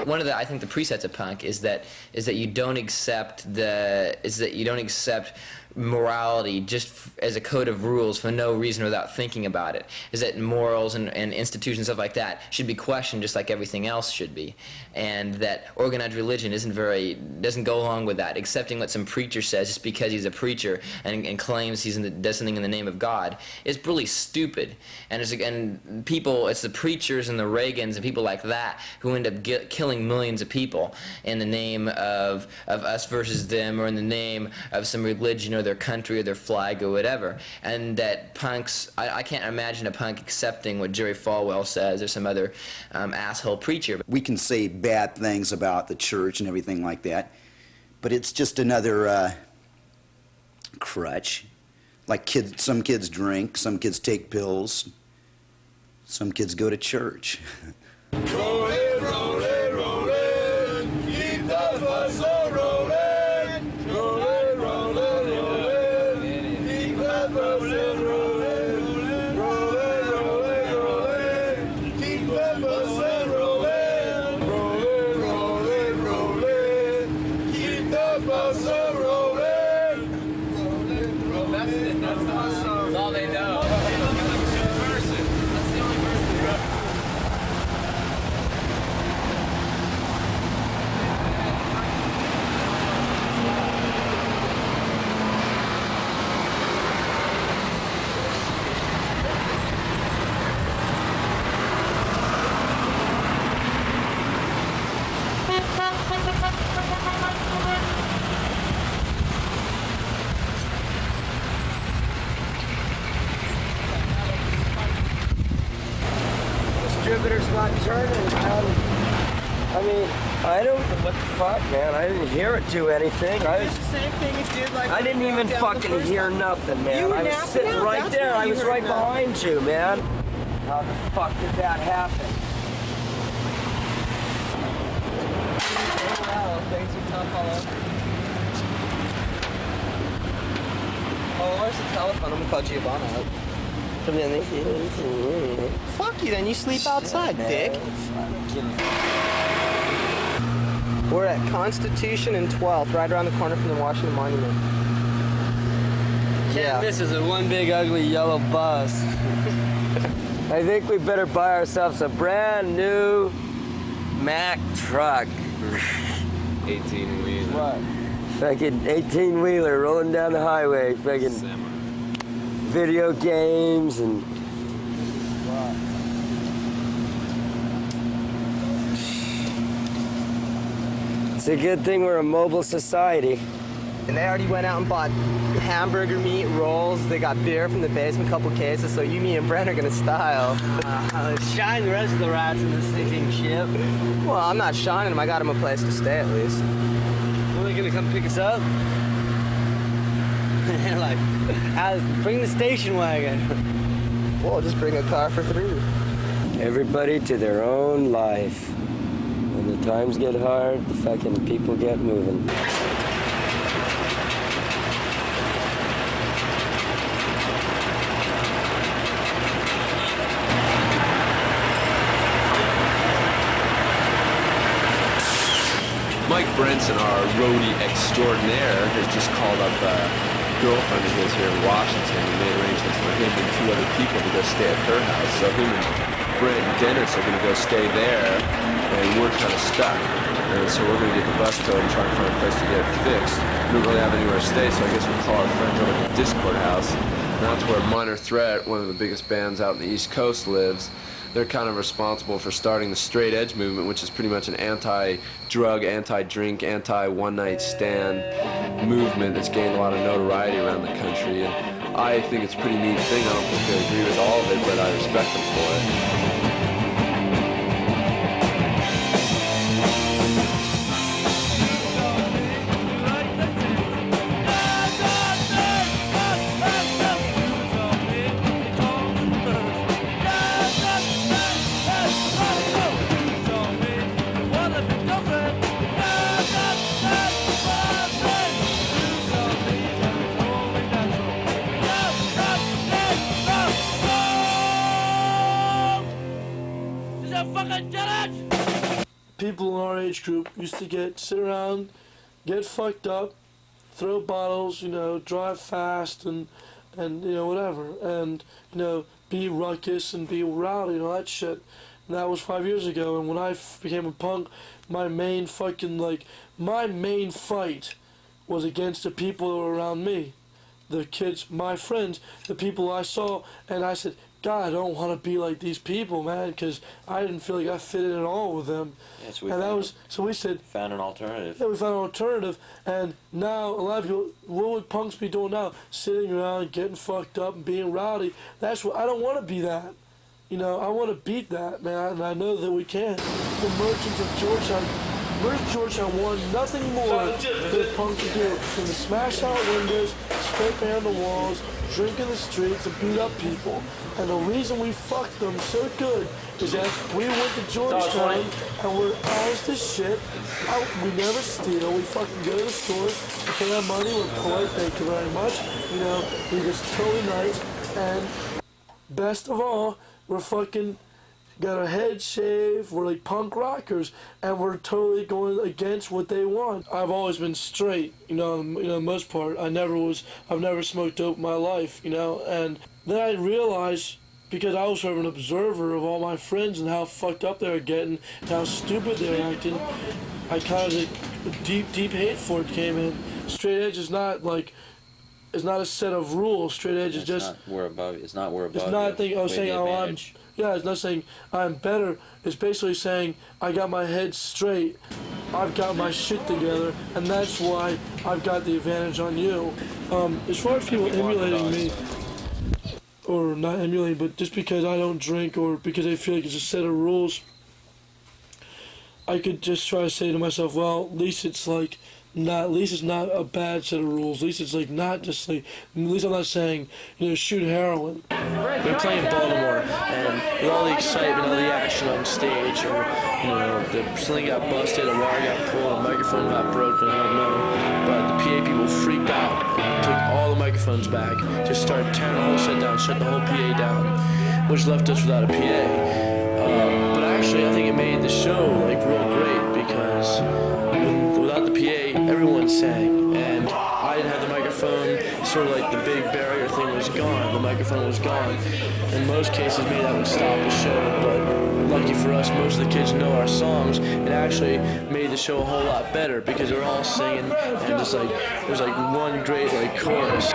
One of the, I think, the presets of punk is that you don't accept morality just as a code of rules for no reason without thinking about it. Is that morals and institutions, stuff like that, should be questioned just like everything else should be, and that organized religion doesn't go along with that. Accepting what some preacher says just because he's a preacher and claims does something in the name of God is really stupid. And it's the preachers and the Reagans and people like that who end up killing millions of people in the name of us versus them, or in the name of some religion or their country or their flag or whatever. And that punks, I can't imagine a punk accepting what Jerry Falwell says or some other asshole preacher. We can say bad things about the church and everything like that, but it's just another crutch. Like some kids drink, some kids take pills, some kids go to church. Rollin', rollin', rollin', keep the bus a rollin'. Rollin', rollin', rollin', keep the bus a rollin'. Rollin', rollin', rollin', keep the bus a rollin'. Rollin', rollin', rollin', keep the bus a rollin'. Rollin', rollin', that's it. That's the song. That's all they know. That's the only verse. Distributor's not turning. I mean, I don't know what the fuck, man. I didn't hear it do anything. It's the same thing it did like I didn't even fucking hear nothing, man. I was sitting right there. I was right behind you, man. How the fuck did that happen? Wow, thanks for top all over. Oh, where's the telephone? I'm gonna call Giovanna up. Fuck you then, you sleep outside, dick. We're at Constitution and 12th, right around the corner from the Washington Monument. Yeah, this is a one big ugly yellow bus. I think we better buy ourselves a brand new Mack truck. 18-wheeler. What? Fucking 18-wheeler rolling down the highway, fucking video games and... It's a good thing we're a mobile society. And they already went out and bought hamburger meat, rolls. They got beer from the basement, a couple cases, so you, me, and Brent are gonna style. Shine the rest of the rats in the sinking ship. Well, I'm not shining them. I got them a place to stay at least. When are they gonna come pick us up? Like, bring the station wagon. Well, just bring a car for 3. Everybody to their own life. When the times get hard, the fucking people get moving. Mike Brenson, our roadie extraordinaire, has just called up a girlfriend of his here in Washington and made arrangements for him and 2 other people to go stay at her house. So him and Brent and Dennis are going to go stay there, and we're kind of stuck. And so we're going to get the bus towed and try and find a place to get it fixed. We don't really have anywhere to stay, so I guess we'll call our friends over at the Discord house. And that's where Minor Threat, one of the biggest bands out in the East Coast, lives. They're kind of responsible for starting the straight edge movement, which is pretty much an anti-drug, anti-drink, anti-one-night stand movement that's gained a lot of notoriety around the country. And I think it's a pretty neat thing. I don't think they agree with all of it, but I respect them for it. People in our age group used to sit around, get fucked up, throw bottles, drive fast and whatever, and, be ruckus and be rowdy and all that shit. And that was 5 years ago, and when I became a punk, my main fight was against the people that were around me. The kids, my friends, the people I saw, and I said, God, I don't want to be like these people, man, because I didn't feel like I fit in at all with them. Yeah, so we said, found an alternative. Yeah, we found an alternative, and now a lot of people, what would punks be doing now? Sitting around, getting fucked up, and being rowdy. That's what I don't want to be that. I want to beat that, man, and I know that we can. The merchants of Georgetown want nothing more than punk to do than to smash out windows, scrape around the walls, drink in the streets, and beat up people. And the reason we fucked them so good is that we went to Georgetown and we're honest as shit. We never steal. We fucking go to the store, we pay our money, we're polite, thank you very much. We're just totally nice. And best of all, we're fucking got our heads shaved, we're like punk rockers, and we're totally going against what they want. I've always been straight, the most part. I've never smoked dope in my life, and then I realized, because I was sort of an observer of all my friends and how fucked up they were getting, and how stupid they were acting, I kind of, deep hate for it came in. Straight edge is not like, it's not a set of rules. Straight edge is just... It's not we're above. It's not saying, it's not saying I'm better. It's basically saying I got my head straight, I've got my shit together, and that's why I've got the advantage on you. As far as people emulating me, or not emulating, but just because I don't drink or because they feel like it's a set of rules, I could just try to say to myself, well, at least it's like, at least it's not a bad set of rules. At least it's like not just like, at least I'm not saying, shoot heroin. We're playing Baltimore, and with all the excitement, all the action on stage, or the ceiling got busted, a wire got pulled, a microphone got broken, I don't know, but the PA people freaked out and took all the microphones microphones back, just started tearing the whole set down, shut the whole PA down, which left us without a PA. But actually, I think it made the show like real great because without the PA, everyone sang, and I didn't have the microphone. Sort of like the big barrier thing was gone. The microphone was gone. In most cases, maybe that would stop the show, but lucky for us, most of the kids know our songs. It actually made the show a whole lot better because they were all singing, and just like it was like one great like chorus.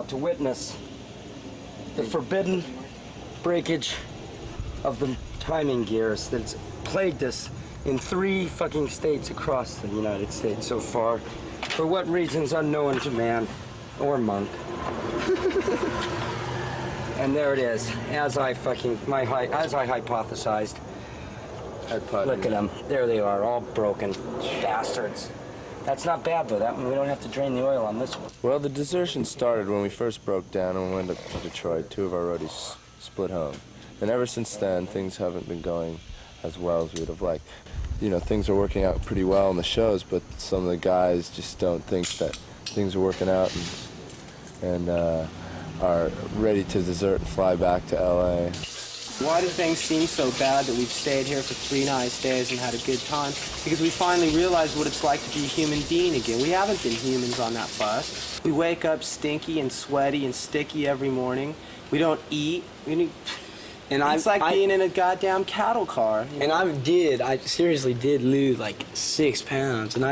To witness the forbidden breakage of the timing gears that's plagued us in 3 fucking states across the United States so far, for what reasons unknown to man or monk. And there it is, as I hypothesized. Look at them, there they are, all broken bastards. That's not bad, though. That one, we don't have to drain the oil on this one. Well, the desertion started when we first broke down and we went up to Detroit. 2 of our roadies split home. And ever since then, things haven't been going as well as we would have liked. You know, things are working out pretty well in the shows, but some of the guys just don't think that things are working out and are ready to desert and fly back to L.A. Why do things seem so bad that we've stayed here for 3 nice days and had a good time? Because we finally realized what it's like to be a human being again. We haven't been humans on that bus. We wake up stinky and sweaty and sticky every morning. We don't eat. It's like being in a goddamn cattle car. And I seriously did lose like 6 pounds, and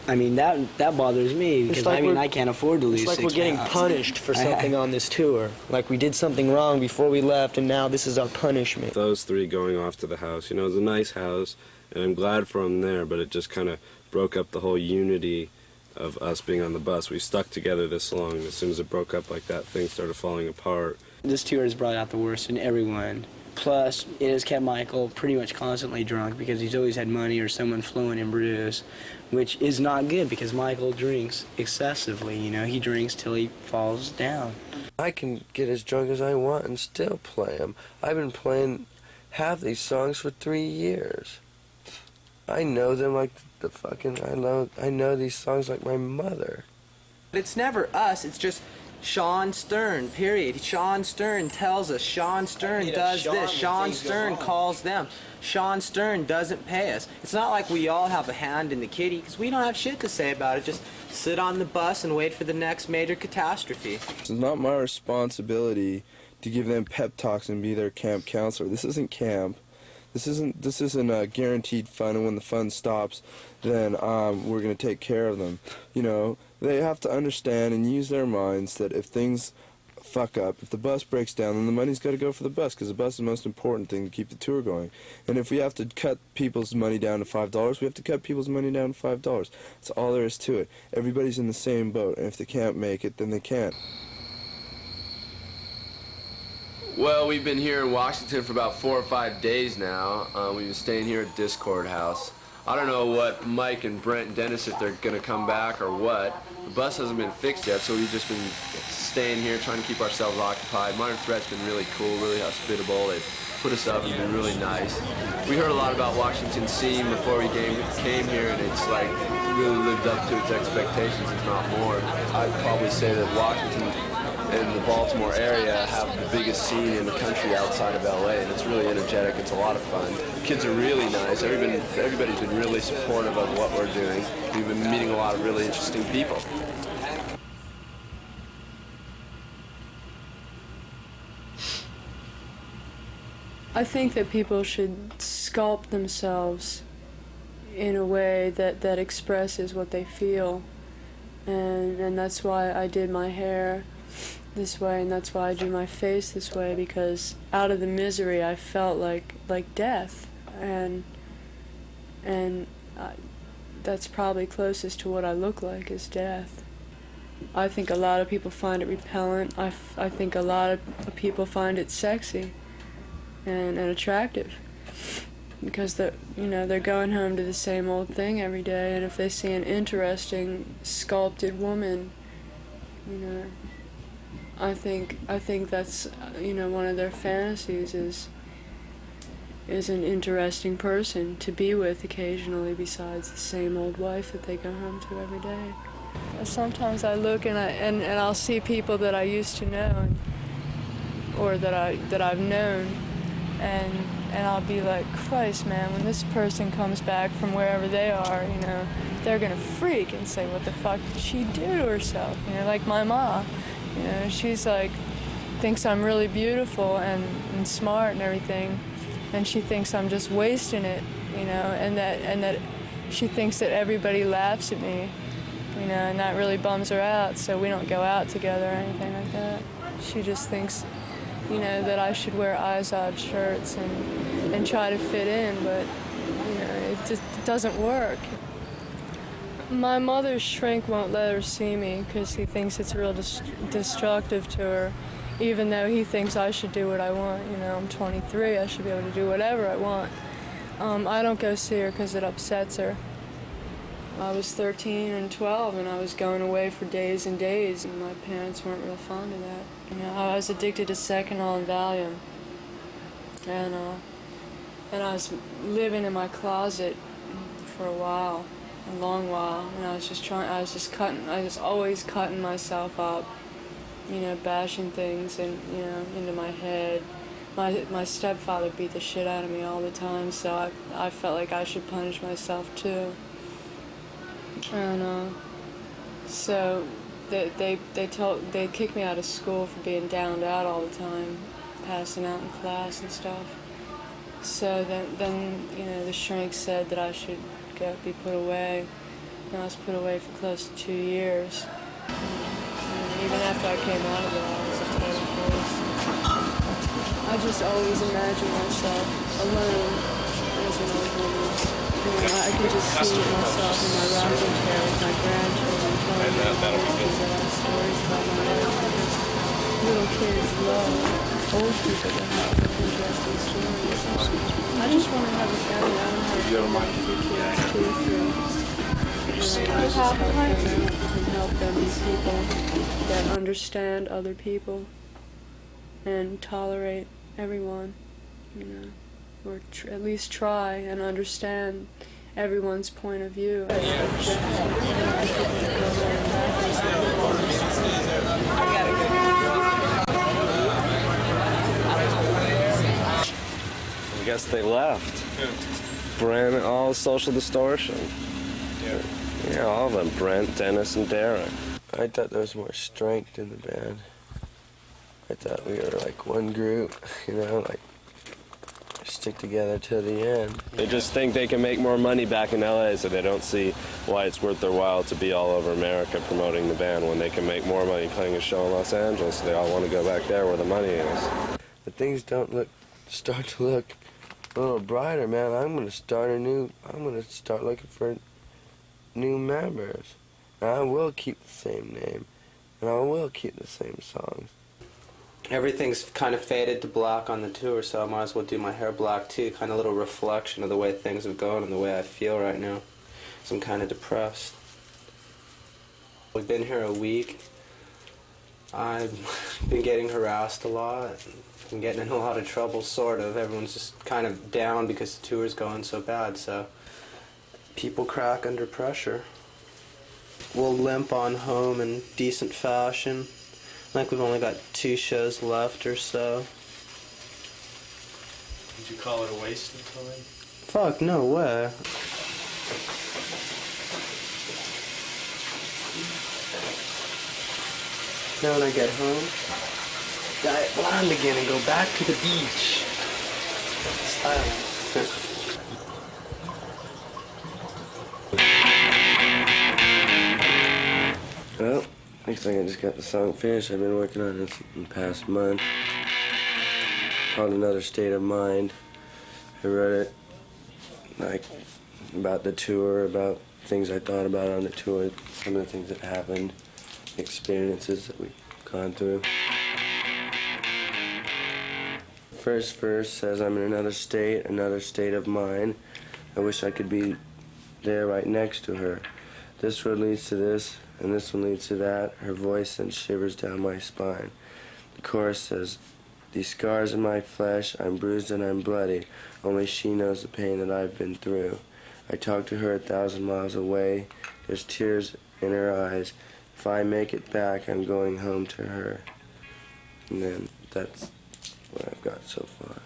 that bothers me because I can't afford to lose 6 pounds. It's like we're getting punished for something on this tour. Like we did something wrong before we left, and now this is our punishment. Those 3 going off to the house, you know, it was a nice house, and I'm glad for them there, but it just kind of broke up the whole unity of us being on the bus. We stuck together this long, and as soon as it broke up like that, things started falling apart. This tour has brought out the worst in everyone. Plus, it has kept Michael pretty much constantly drunk because he's always had money or someone flowing him brews, which is not good because Michael drinks excessively. You know, he drinks till he falls down. I can get as drunk as I want and still play them. I've been playing half these songs for 3 years. I know them like I know these songs like my mother. It's never us, it's just Sean Stern, period. Sean Stern tells us. Sean Stern does this. Sean Stern calls them. Sean Stern doesn't pay us. It's not like we all have a hand in the kitty, because we don't have shit to say about it. Just sit on the bus and wait for the next major catastrophe. It's not my responsibility to give them pep talks and be their camp counselor. This isn't camp. This isn't guaranteed fun, and when the fun stops, then we're going to take care of them. You know, they have to understand and use their minds that if things fuck up, if the bus breaks down, then the money's got to go for the bus, because the bus is the most important thing to keep the tour going. And if we have to cut people's money down to $5, we have to cut people's money down to $5. That's all there is to it. Everybody's in the same boat, and if they can't make it, then they can't. Well, we've been here in Washington for about 4 or 5 days now. We've been staying here at Discord House. I don't know what Mike and Brent and Dennis, if they're going to come back or what. The bus hasn't been fixed yet, so we've just been staying here trying to keep ourselves occupied. Modern Threat's been really cool, really hospitable. They've put us up and been really nice. We heard a lot about Washington scene before we came here, and it's like really lived up to its expectations, if not more. I'd probably say that Washington and the Baltimore area have the biggest scene in the country outside of LA, and it's really energetic. It's a lot of fun. The kids are really nice. Everybody's been really supportive of what we're doing. We've been meeting a lot of really interesting people. I think that people should sculpt themselves in a way that expresses what they feel, and that's why I did my hair this way, and that's why I do my face this way, because out of the misery I felt like death, and that's probably closest to what I look like, is death. I think a lot of people find it repellent. I think a lot of people find it sexy and attractive, because they're going home to the same old thing every day, and if they see an interesting sculpted woman, I think that's one of their fantasies is an interesting person to be with occasionally, besides the same old wife that they go home to every day. Sometimes I look and I'll see people that I used to know, or that I've known, and I'll be like, Christ, man, when this person comes back from wherever they are, they're gonna freak and say, what the fuck did she do to herself? Like my mom, she's like, thinks I'm really beautiful and smart and everything, and she thinks I'm just wasting it, and that she thinks that everybody laughs at me, and that really bums her out, so we don't go out together or anything like that. She just thinks, that I should wear Izod shirts and try to fit in, but, it just doesn't work. My mother's shrink won't let her see me because he thinks it's real destructive to her, even though he thinks I should do what I want. I'm 23, I should be able to do whatever I want. I don't go see her because it upsets her. I was 13 and 12, and I was going away for days and days, and my parents weren't real fond of that. I was addicted to Seconal and Valium, and I was living in my closet for a while, a long while, and I was always cutting myself up, bashing things and into my head. My stepfather beat the shit out of me all the time, so I felt like I should punish myself too. And so they kicked me out of school for being downed out all the time, passing out in class and stuff. So then the shrink said that I should be put away, and I was put away for close to 2 years. And even after I came out of it, I was a total place. I just always imagined myself alone as an old woman. I could just see myself in my rocking chair with my grandchildren telling me stories about my life, because little kids love old people to have interesting stories. I just want to have a family. I don't have a few kids, 2 or 3. I just help them and help them be people that understand other people and tolerate everyone, or at least try and understand everyone's point of view. I guess they left. Brent, all Social Distortion. Yeah, all of them. Brent, Dennis, and Derek. I thought there was more strength in the band. I thought we were like one group, like stick together to the end. They just think they can make more money back in LA, so they don't see why it's worth their while to be all over America promoting the band when they can make more money playing a show in Los Angeles. So they all want to go back there where the money is. But things start to look a little brighter, man. I'm gonna start looking for new members. And I will keep the same name, and I will keep the same songs. Everything's kind of faded to black on the tour, so I might as well do my hair black too, kind of a little reflection of the way things have gone and the way I feel right now. So I'm kind of depressed. We've been here a week, I've been getting harassed a lot. I'm getting in a lot of trouble, sort of. Everyone's just kind of down because the tour's going so bad, so people crack under pressure. We'll limp on home in decent fashion. I think we've only got 2 shows left or so. Would you call it a waste of time? Fuck, no way. Now when I get home, diet blonde again and go back to the beach. Style. Well, looks like I just got the song finished. I've been working on this in the past month. Called Another State of Mind. I wrote it like about the tour, about things I thought about on the tour, some of the things that happened, experiences that we've gone through. First verse says, I'm in another state of mind. I wish I could be there right next to her. This road leads to this, and this one leads to that. Her voice sends shivers down my spine. The chorus says, these scars in my flesh, I'm bruised and I'm bloody. Only she knows the pain that I've been through. I talk to her 1,000 miles away. There's tears in her eyes. If I make it back, I'm going home to her. And then that's what I've got so far.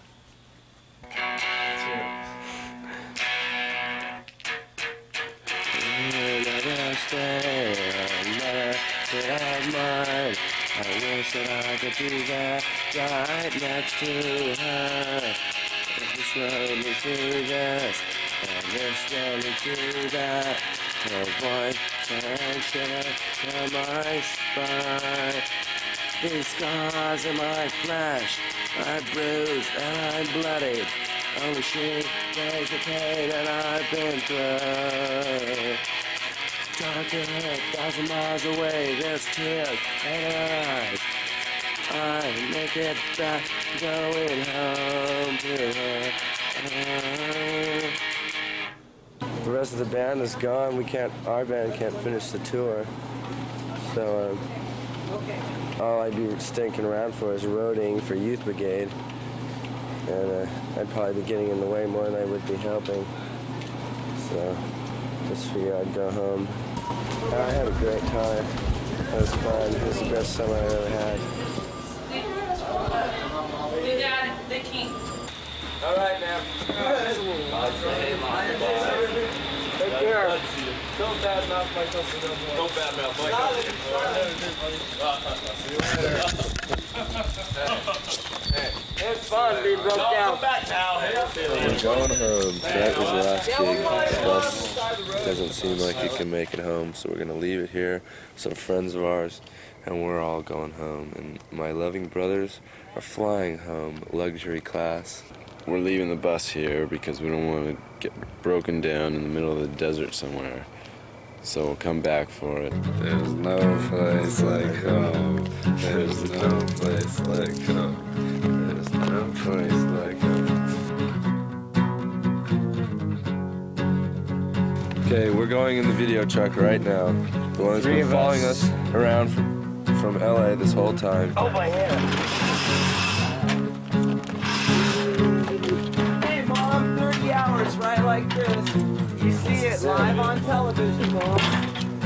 I wish that I could be there right next to her. This road leads to this, and this road leads to that. Her voice sends shivers down my spine. These scars in my flesh, I'm bruised and I'm bloodied. Only she knows the pain that I've been through. Talk to her 1,000 miles away, there's tears in her eyes. I make it back, going home to her. The rest of the band is gone. Our band can't finish the tour. So all I'd be stinking around for is roading for Youth Brigade. And I'd probably be getting in the way more than I would be helping. So just figured I'd go home. I had a great time. It was fun. It was the best summer I ever had. The king. All right, man. Take care. Don't badmouth myself. Don't badmouth Hey, it's fun being broke down. We're going home. Tonight was the last gig. The bus doesn't seem like it can make it home, so we're going to leave it here. Some friends of ours, and we're all going home. And my loving brothers are flying home, luxury class. We're leaving the bus here because we don't want to get broken down in the middle of the desert somewhere. So we'll come back for it. There's no place like home. There's no place like home. There's no place like home. Okay, we're going in the video truck right now. The one that's been following us around from LA this whole time. Oh, my hand. Hey, Mom, 30 hours right like this. You see it live on television, Mom.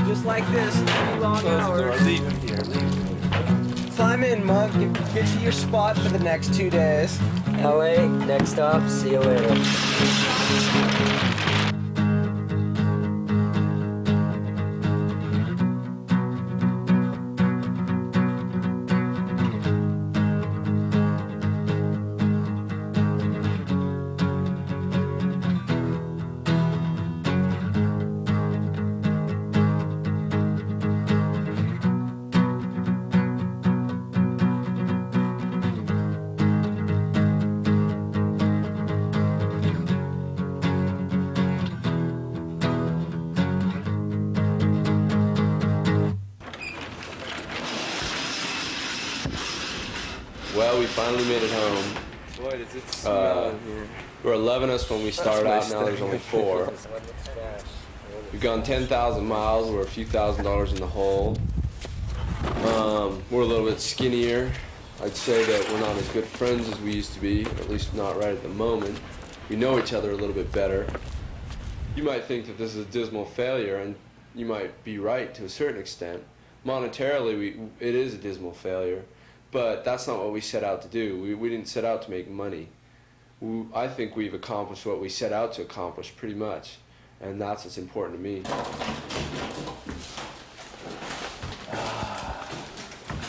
Just like this, 30 long hours. Leave him here, leave him. Climb in, Mom. Get to your spot for the next 2 days. LA, next stop, see you later. Well, we finally made it home. Boy, does it smell in here. There were 11 of us when we started out, now there's only 4. We've gone 10,000 miles, we're a few $1,000s in the hole. We're a little bit skinnier. I'd say that we're not as good friends as we used to be, at least not right at the moment. We know each other a little bit better. You might think that this is a dismal failure, and you might be right to a certain extent. Monetarily, it is a dismal failure, but that's not what we set out to do. We didn't set out to make money. I think we've accomplished what we set out to accomplish pretty much, and that's what's important to me.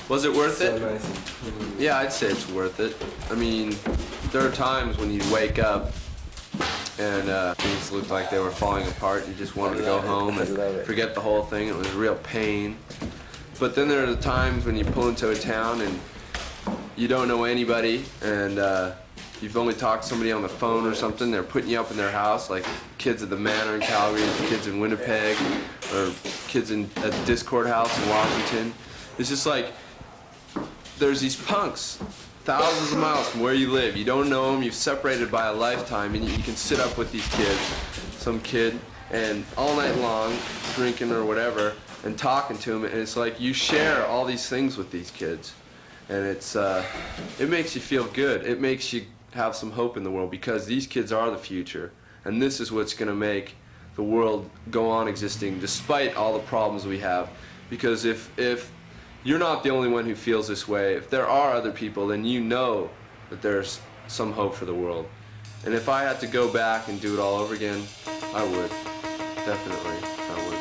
Was it worth it? Yeah, I'd say it's worth it. I mean, there are times when you wake up and things looked like they were falling apart. You just wanted to go home and forget the whole thing. It was a real pain. But then there are the times when you pull into a town and you don't know anybody, and you've only talked to somebody on the phone or something. They're putting you up in their house, like kids at the Manor in Calgary, kids in Winnipeg, or kids at the Discord House in Washington. It's just like, there's these punks thousands of miles from where you live. You don't know them, you've separated by a lifetime, and you can sit up with these kids, some kid, and all night long, drinking or whatever, and talking to them, and it's like you share all these things with these kids. And it makes you feel good. It makes you have some hope in the world, because these kids are the future, and this is what's going to make the world go on existing despite all the problems we have. Because if you're not the only one who feels this way, if there are other people, then you know that there's some hope for the world. And if I had to go back and do it all over again, I would. Definitely, I would.